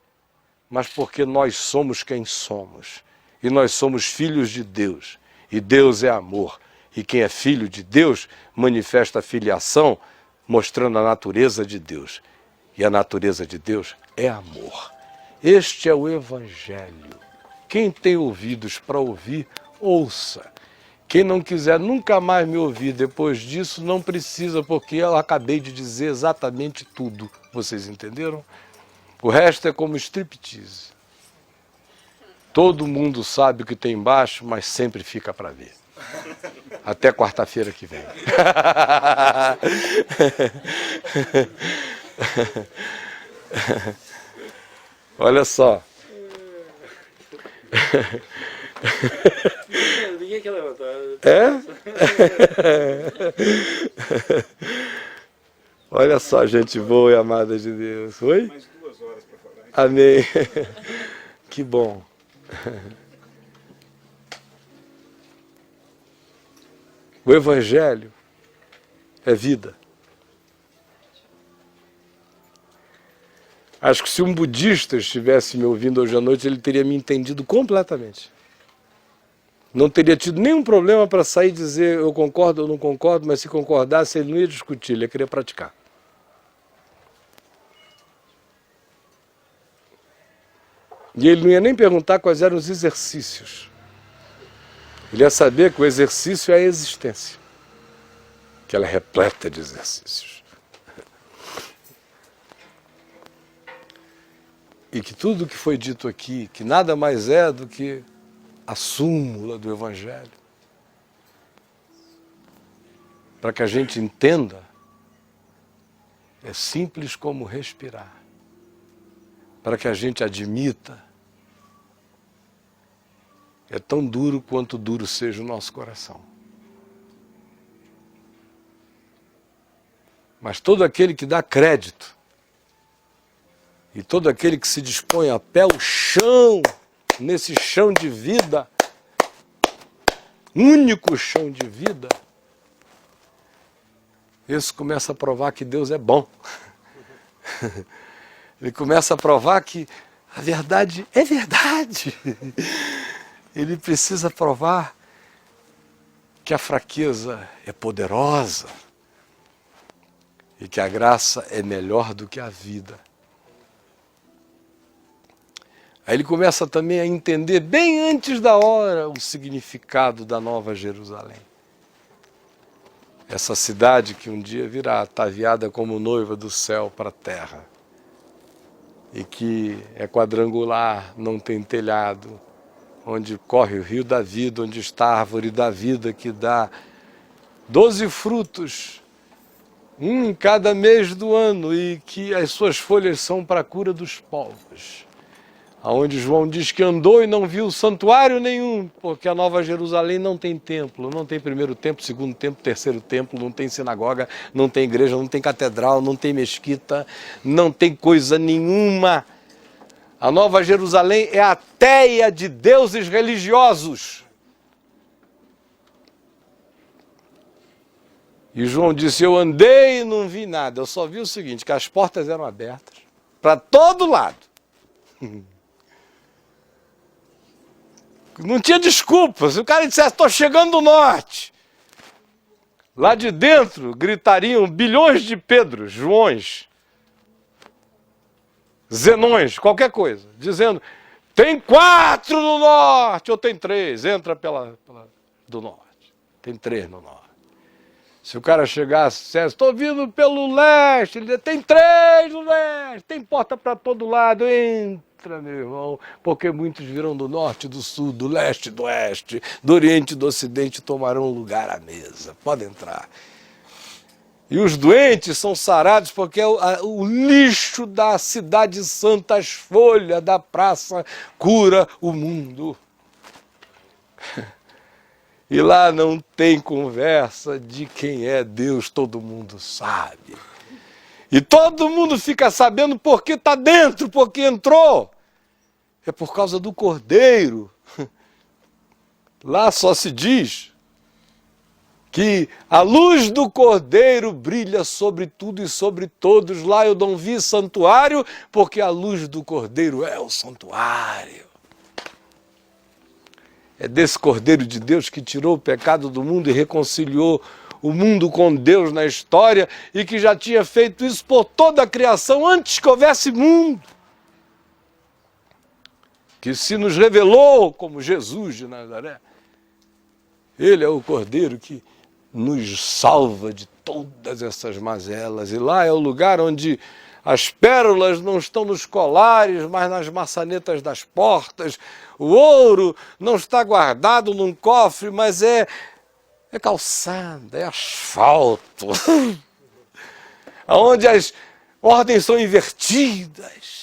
mas porque nós somos quem somos. E nós somos filhos de Deus. E Deus é amor. E quem é filho de Deus manifesta a filiação, mostrando a natureza de Deus. E a natureza de Deus é amor. Este é o Evangelho. Quem tem ouvidos para ouvir, ouça. Quem não quiser nunca mais me ouvir depois disso, não precisa, porque eu acabei de dizer exatamente tudo. Vocês entenderam? O resto é como striptease. Todo mundo sabe o que tem embaixo, mas sempre fica para ver. Até quarta-feira que vem. Olha só. Ninguém quer levantar. É? Olha só, gente boa e amada de Deus. Oi? Mais 2 horas para falar. Amém. Que bom. O Evangelho é vida. Acho que se um budista estivesse me ouvindo hoje à noite, ele teria me entendido completamente. Não teria tido nenhum problema para sair e dizer eu concordo ou não concordo, mas se concordasse ele não ia discutir, ele ia querer praticar. E ele não ia nem perguntar quais eram os exercícios. Ele ia saber que o exercício é a existência, que ela é repleta de exercícios. E que tudo o que foi dito aqui, que nada mais é do que a súmula do Evangelho, para que a gente entenda, é simples como respirar. Para que a gente admita, é tão duro quanto duro seja o nosso coração. Mas todo aquele que dá crédito, e todo aquele que se dispõe a pé o chão, nesse chão de vida, único chão de vida, esse começa a provar que Deus é bom. Ele começa a provar que a verdade é verdade. Ele precisa provar que a fraqueza é poderosa e que a graça é melhor do que a vida. Aí ele começa também a entender, bem antes da hora, o significado da Nova Jerusalém. Essa cidade que um dia virá ataviada como noiva do céu para a terra. E que é quadrangular, não tem telhado, onde corre o rio da vida, onde está a árvore da vida que dá 12 frutos, um em cada mês do ano, e que as suas folhas são para a cura dos povos. Aonde João diz que andou e não viu santuário nenhum, porque a Nova Jerusalém não tem templo, não tem primeiro templo, segundo templo, terceiro templo, não tem sinagoga, não tem igreja, não tem catedral, não tem mesquita, não tem coisa nenhuma. A Nova Jerusalém é a teia de deuses religiosos. E João disse, eu andei e não vi nada, eu só vi o seguinte, que as portas eram abertas para todo lado. Não tinha desculpa. Se o cara dissesse, estou chegando do norte, lá de dentro gritariam bilhões de Pedros, Joões. Zenões, qualquer coisa, dizendo, tem 4 no norte, ou tem 3, entra pela do norte, tem 3 no norte. Se o cara chegasse e dissesse, estou vindo pelo leste, ele diz, tem 3 no leste, tem porta para todo lado, entra, meu irmão, porque muitos virão do norte, do sul, do leste, do oeste, do oriente e do ocidente, tomarão lugar à mesa, pode entrar. E os doentes são sarados porque o lixo da cidade santa, as folhas da praça, cura o mundo. E lá não tem conversa de quem é Deus, todo mundo sabe. E todo mundo fica sabendo porque está dentro, porque entrou. É por causa do Cordeiro. Lá só se diz que a luz do Cordeiro brilha sobre tudo e sobre todos. Lá eu não vi santuário, porque a luz do Cordeiro é o santuário. É desse Cordeiro de Deus que tirou o pecado do mundo e reconciliou o mundo com Deus na história e que já tinha feito isso por toda a criação antes que houvesse mundo. Que se nos revelou como Jesus de Nazaré. Ele é o Cordeiro que nos salva de todas essas mazelas. E lá é o lugar onde as pérolas não estão nos colares, mas nas maçanetas das portas. O ouro não está guardado num cofre, mas é calçada, é asfalto. Onde as ordens são invertidas.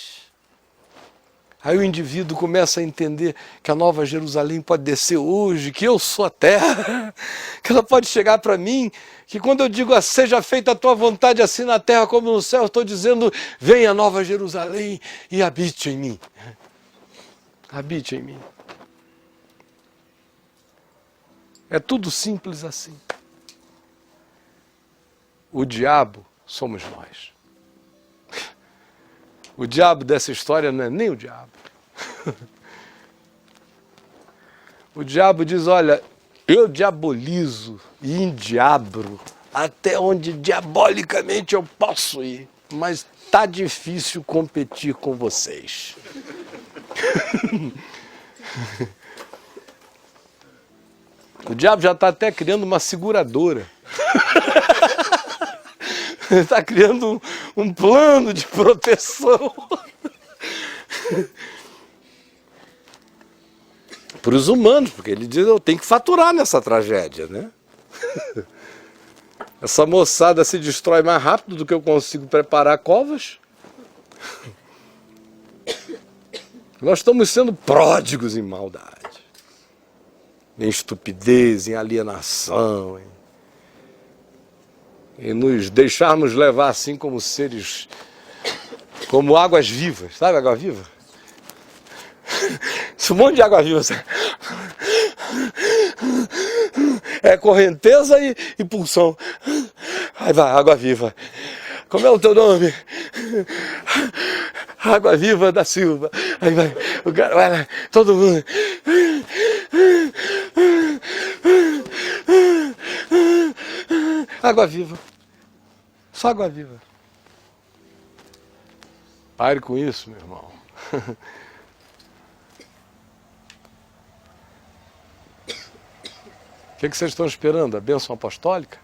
Aí o indivíduo começa a entender que a Nova Jerusalém pode descer hoje, que eu sou a terra, que ela pode chegar para mim, que quando eu digo seja feita a tua vontade assim na terra como no céu, eu estou dizendo venha a Nova Jerusalém e habite em mim. Habite em mim. É tudo simples assim. O diabo somos nós. O diabo dessa história não é nem o diabo. O diabo diz, olha, eu diabolizo e endiabro até onde diabolicamente eu posso ir, mas tá difícil competir com vocês. O diabo já está até criando uma seguradora. Está criando um plano de proteção. Para os humanos, porque ele diz, eu tenho que faturar nessa tragédia, né? Essa moçada se destrói mais rápido do que eu consigo preparar covas. Nós estamos sendo pródigos em maldade, em estupidez, em alienação, em nos deixarmos levar assim como seres, como águas vivas, sabe água viva? Esse monte de água viva, sabe? É correnteza e pulsão. Aí vai, água viva. Como é o teu nome? Água Viva da Silva. Aí vai, o cara vai lá, todo mundo. Água viva. Só água viva. Pare com isso, meu irmão. O que vocês estão esperando? A bênção apostólica?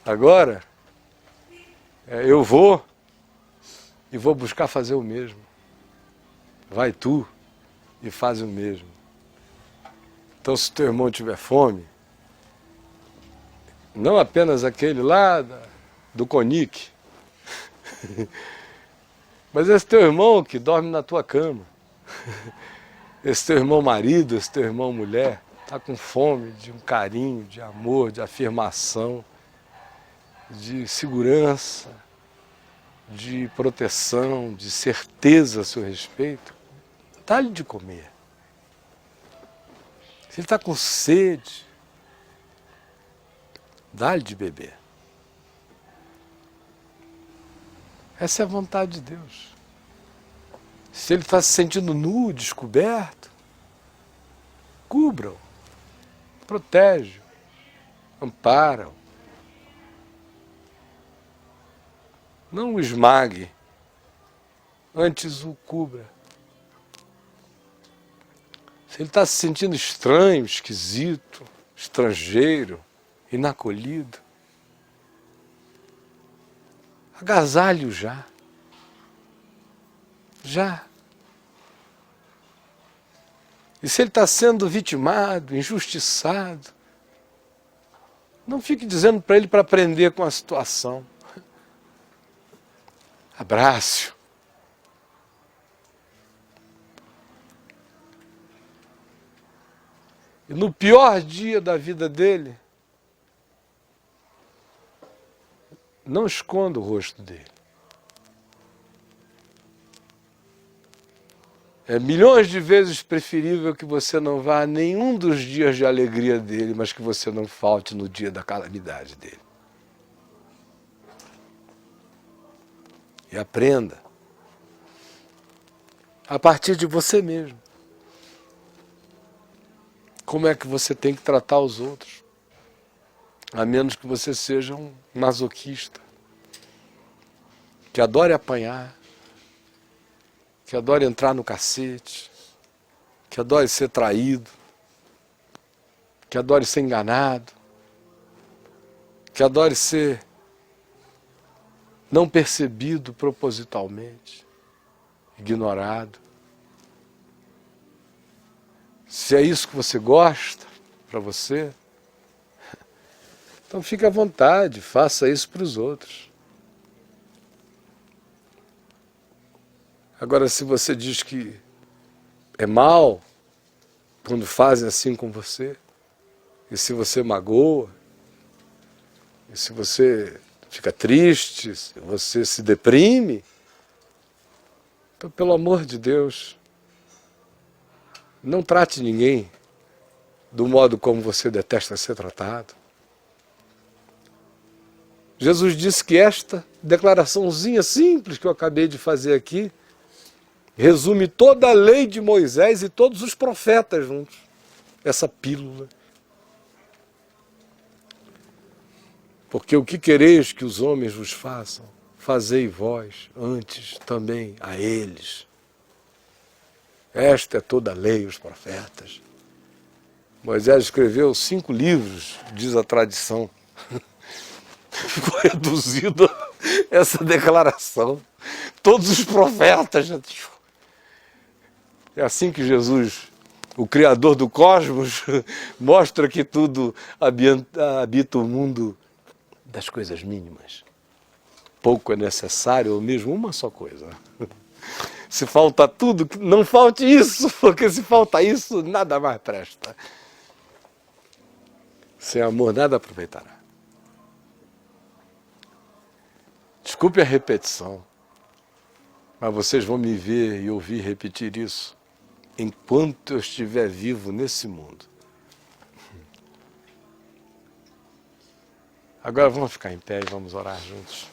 Agora, eu vou e vou buscar fazer o mesmo. Vai tu e faz o mesmo. Então, se teu irmão tiver fome, não apenas aquele lá do Conic, mas esse teu irmão que dorme na tua cama, esse teu irmão marido, esse teu irmão mulher, está com fome de um carinho, de amor, de afirmação, de segurança, de proteção, de certeza a seu respeito, dá-lhe de comer. Se ele está com sede, dá-lhe de beber. Essa é a vontade de Deus. Se ele está se sentindo nu, descoberto, cubra-o, protege-o, ampara-o. Não o esmague, antes o cubra. Se ele está se sentindo estranho, esquisito, estrangeiro, inacolhido, agasalhe-o já. Já. E se ele está sendo vitimado, injustiçado, não fique dizendo para ele para aprender com a situação. Abrace-o. E no pior dia da vida dele, não esconda o rosto dele. É milhões de vezes preferível que você não vá a nenhum dos dias de alegria dele, mas que você não falte no dia da calamidade dele. E aprenda a partir de você mesmo. Como é que você tem que tratar os outros? A menos que você seja um masoquista, que adore apanhar, que adore entrar no cacete, que adore ser traído, que adore ser enganado, que adore ser não percebido propositalmente, ignorado. Se é isso que você gosta para você, então fique à vontade, faça isso para os outros. Agora, se você diz que é mal quando fazem assim com você, e se você magoa, e se você fica triste, se você se deprime, então, pelo amor de Deus, não trate ninguém do modo como você detesta ser tratado. Jesus disse que esta declaraçãozinha simples que eu acabei de fazer aqui resume toda a lei de Moisés e todos os profetas juntos. Essa pílula. Porque o que quereis que os homens vos façam, fazei vós antes também a eles. Esta é toda a lei, os profetas. Moisés escreveu 5 livros, diz a tradição. Ficou reduzida essa declaração. Todos os profetas. É assim que Jesus, o Criador do cosmos, mostra que tudo habita o mundo das coisas mínimas. Pouco é necessário, ou mesmo uma só coisa. Se falta tudo, não falte isso, porque se falta isso, nada mais presta. Sem amor, nada aproveitará. Desculpe a repetição, mas vocês vão me ver e ouvir repetir isso enquanto eu estiver vivo nesse mundo. Agora vamos ficar em pé e vamos orar juntos.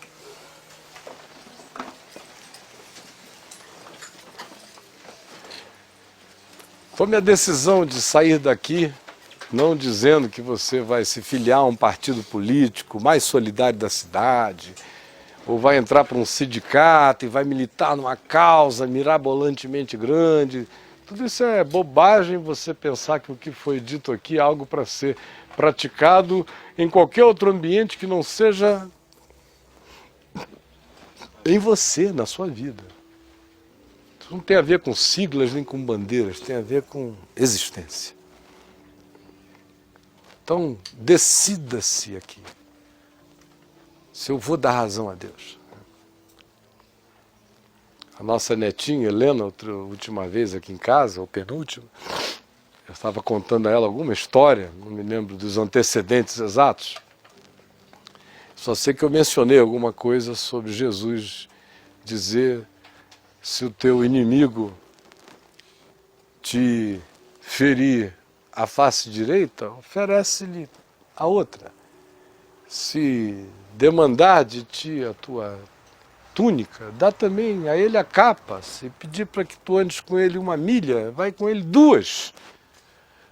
Tome a decisão de sair daqui, não dizendo que você vai se filiar a um partido político mais solidário da cidade, ou vai entrar para um sindicato e vai militar numa causa mirabolantemente grande. Tudo isso é bobagem, você pensar que o que foi dito aqui é algo para ser praticado em qualquer outro ambiente que não seja em você, na sua vida. Isso não tem a ver com siglas nem com bandeiras, tem a ver com existência. Então, decida-se aqui. Se eu vou dar razão a Deus. A nossa netinha, Helena, última vez aqui em casa, ou penúltima, eu estava contando a ela alguma história, não me lembro dos antecedentes exatos. Só sei que eu mencionei alguma coisa sobre Jesus dizer: se o teu inimigo te ferir a face direita, oferece-lhe a outra. Se demandar de ti a tua túnica, dá também a ele a capa. Se pedir para que tu andes com ele 1 milha, vai com ele 2.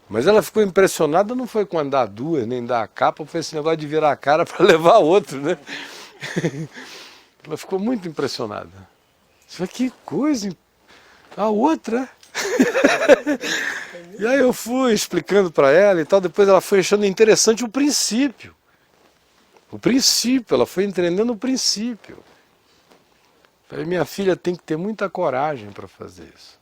Mas ela ficou impressionada, não foi com andar 2, nem dar a capa, foi esse negócio de virar a cara para levar outro, né? Ela ficou muito impressionada. Falei, que coisa, a outra. E aí eu fui explicando para ela e tal, depois ela foi achando interessante o princípio. O princípio, ela foi entendendo o princípio. Falei, minha filha tem que ter muita coragem para fazer isso.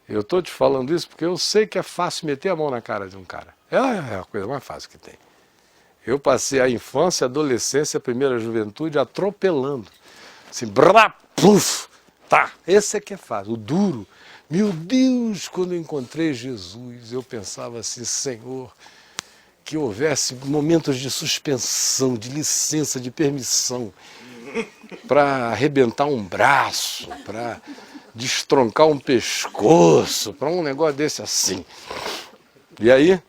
Eu estou te falando isso porque eu sei que é fácil meter a mão na cara de um cara. É a coisa mais fácil que tem. Eu passei a infância, a adolescência, a primeira juventude atropelando. Assim, brá, puf, tá, esse é que é fácil. O duro, meu Deus, quando eu encontrei Jesus, eu pensava assim, Senhor, que houvesse momentos de suspensão, de licença, de permissão, para arrebentar um braço, para destroncar um pescoço, para um negócio desse assim. E aí,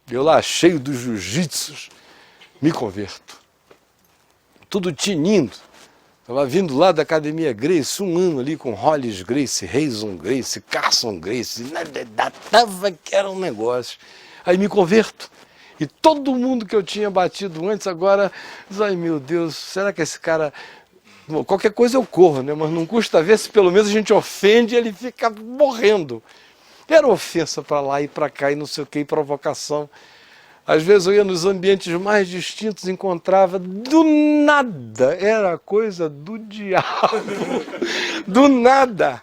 eu lá cheio dos jiu-jitsus, me converto. Tudo tinindo. Estava vindo lá da Academia Grace, um ano ali com Hollis Grace, Reison Grace, Carson Grace, tava que era um negócio. Aí me converto. E todo mundo que eu tinha batido antes agora diz, ai meu Deus, será que esse cara... Bom, qualquer coisa eu corro, né? Mas não custa ver se pelo menos a gente ofende e ele fica morrendo. Era ofensa para lá e para cá e não sei o que, e provocação. Às vezes eu ia nos ambientes mais distintos, encontrava do nada, era coisa do diabo, do nada.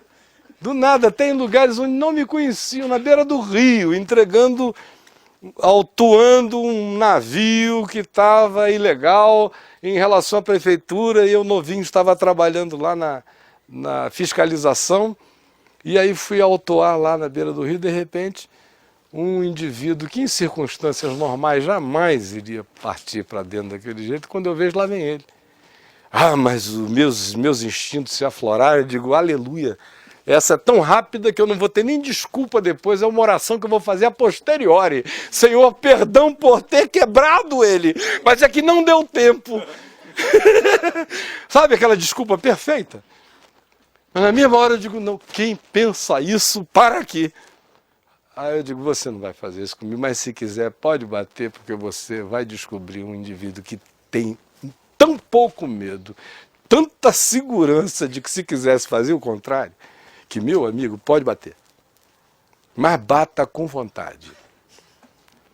Do nada, tem lugares onde não me conheciam, na beira do rio, entregando, autuando um navio que estava ilegal em relação à prefeitura e eu novinho estava trabalhando lá na fiscalização e aí fui autuar lá na beira do rio, de repente um indivíduo que em circunstâncias normais jamais iria partir para dentro daquele jeito, quando eu vejo lá vem ele. Ah, mas os meus instintos se afloraram, eu digo, aleluia, essa é tão rápida que eu não vou ter nem desculpa depois, é uma oração que eu vou fazer a posteriori. Senhor, perdão por ter quebrado ele, mas é que não deu tempo. Sabe aquela desculpa perfeita? Mas na mesma hora eu digo, não, quem pensa isso, para aqui. Aí eu digo, você não vai fazer isso comigo, mas se quiser pode bater, porque você vai descobrir um indivíduo que tem tão pouco medo, tanta segurança de que se quisesse fazer o contrário, que meu amigo, pode bater. Mas bata com vontade.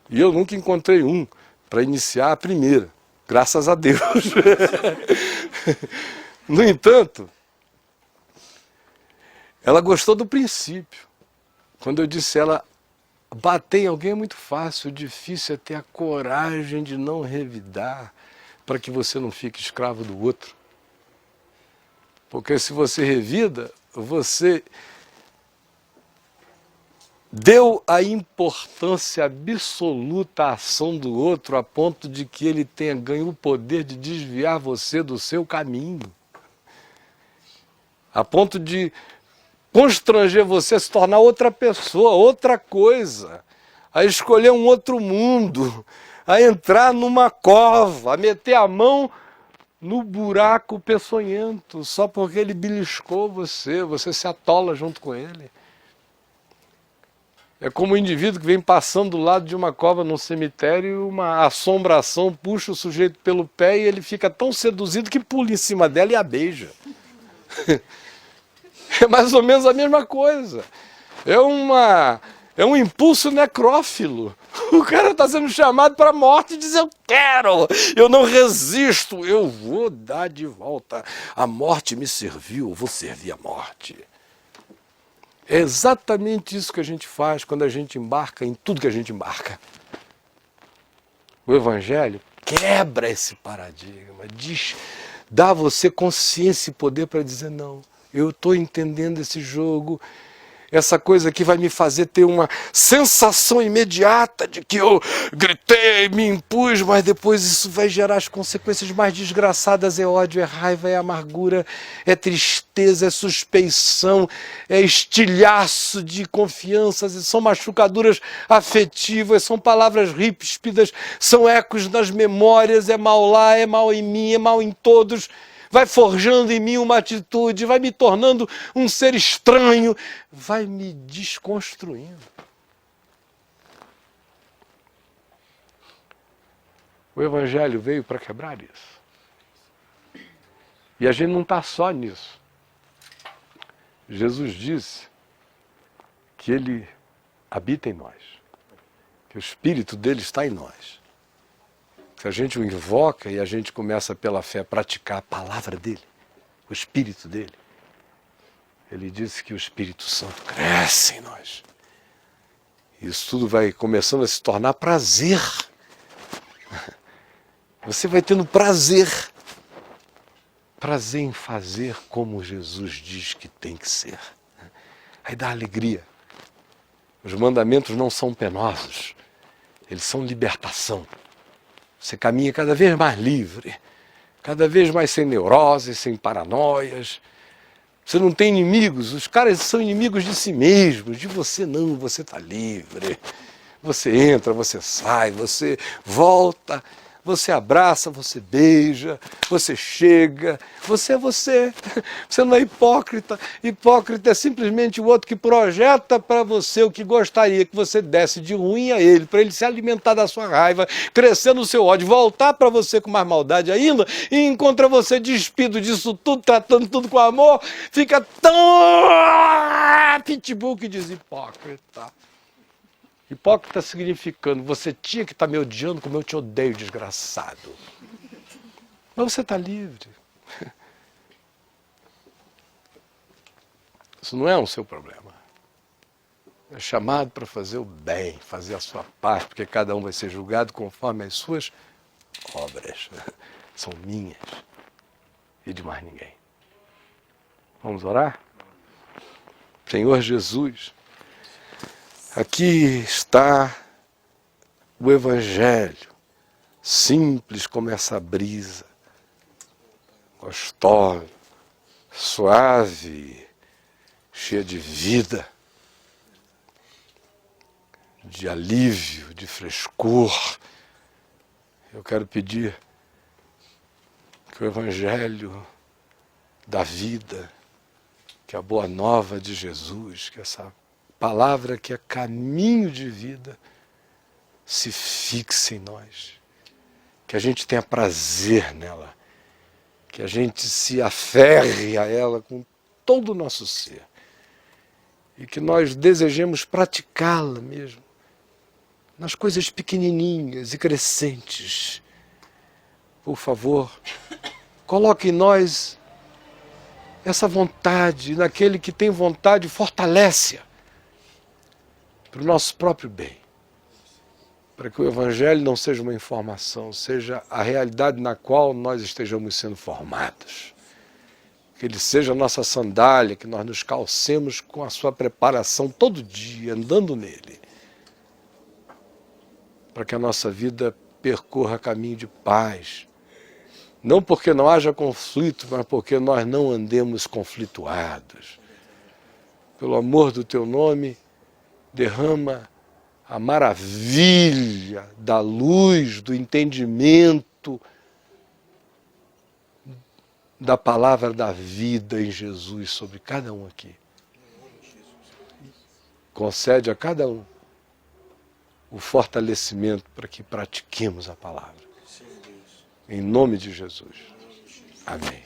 E eu nunca encontrei um para iniciar a primeira, graças a Deus. No entanto, ela gostou do princípio. Quando eu disse a ela, bater em alguém é muito fácil, o difícil é ter a coragem de não revidar, para que você não fique escravo do outro. Porque se você revida, você deu a importância absoluta à ação do outro, a ponto de que ele tenha ganho o poder de desviar você do seu caminho. A ponto de constranger você a se tornar outra pessoa, outra coisa, a escolher um outro mundo, a entrar numa cova, a meter a mão no buraco peçonhento, só porque ele beliscou você, você se atola junto com ele. É como um indivíduo que vem passando do lado de uma cova num cemitério e uma assombração puxa o sujeito pelo pé e ele fica tão seduzido que pula em cima dela e a beija. É mais ou menos a mesma coisa. É um impulso necrófilo. O cara está sendo chamado para a morte e diz, eu quero, eu não resisto, eu vou dar de volta. A morte me serviu, eu vou servir a morte. É exatamente isso que a gente faz quando a gente embarca em tudo que a gente embarca. O Evangelho quebra esse paradigma, dá a você consciência e poder para dizer, não, eu estou entendendo esse jogo, essa coisa aqui vai me fazer ter uma sensação imediata de que eu gritei, me impus, mas depois isso vai gerar as consequências mais desgraçadas, é ódio, é raiva, é amargura, é tristeza, é suspeição, é estilhaço de confianças, são machucaduras afetivas, são palavras ríspidas, são ecos nas memórias, é mal lá, é mal em mim, é mal em todos. Vai forjando em mim uma atitude, vai me tornando um ser estranho, vai me desconstruindo. O Evangelho veio para quebrar isso. E a gente não está só nisso. Jesus disse que Ele habita em nós, que o Espírito dele está em nós. Se a gente o invoca e a gente começa pela fé a praticar a palavra dele, o Espírito dele, ele disse que o Espírito Santo cresce em nós. Isso tudo vai começando a se tornar prazer. Você vai tendo prazer. Prazer em fazer como Jesus diz que tem que ser. Aí dá alegria. Os mandamentos não são penosos. Eles são libertação. Você caminha cada vez mais livre. Cada vez mais sem neuroses, sem paranoias. Você não tem inimigos. Os caras são inimigos de si mesmos. De você não, você está livre. Você entra, você sai, você volta. Você abraça, você beija, você chega, você é você. Você não é hipócrita. Hipócrita é simplesmente o outro que projeta para você o que gostaria que você desse de ruim a ele, para ele se alimentar da sua raiva, crescer no seu ódio, voltar para você com mais maldade ainda, e encontra você despido disso tudo, tratando tudo com amor, fica tão pitbull que diz hipócrita. Hipócrita significando, você tinha que estar me odiando como eu te odeio, desgraçado. Mas você está livre. Isso não é um seu problema. É chamado para fazer o bem, fazer a sua parte, porque cada um vai ser julgado conforme as suas obras. São minhas e de mais ninguém. Vamos orar? Senhor Jesus, aqui está o Evangelho, simples como essa brisa, gostosa, suave, cheia de vida, de alívio, de frescor. Eu quero pedir que o Evangelho da vida, que a boa nova de Jesus, que essa palavra que é caminho de vida, se fixe em nós. Que a gente tenha prazer nela. Que a gente se aferre a ela com todo o nosso ser. E que nós desejemos praticá-la mesmo. Nas coisas pequenininhas e crescentes. Por favor, coloque em nós essa vontade. Naquele que tem vontade, fortalece-a. Para o nosso próprio bem, para que o Evangelho não seja uma informação, seja a realidade na qual nós estejamos sendo formados. Que ele seja a nossa sandália, que nós nos calcemos com a sua preparação todo dia, andando nele, para que a nossa vida percorra caminho de paz, não porque não haja conflito, mas porque nós não andemos conflituados. Pelo amor do teu nome, derrama a maravilha da luz, do entendimento da palavra da vida em Jesus sobre cada um aqui. Concede a cada um o fortalecimento para que pratiquemos a palavra. Em nome de Jesus. Amém.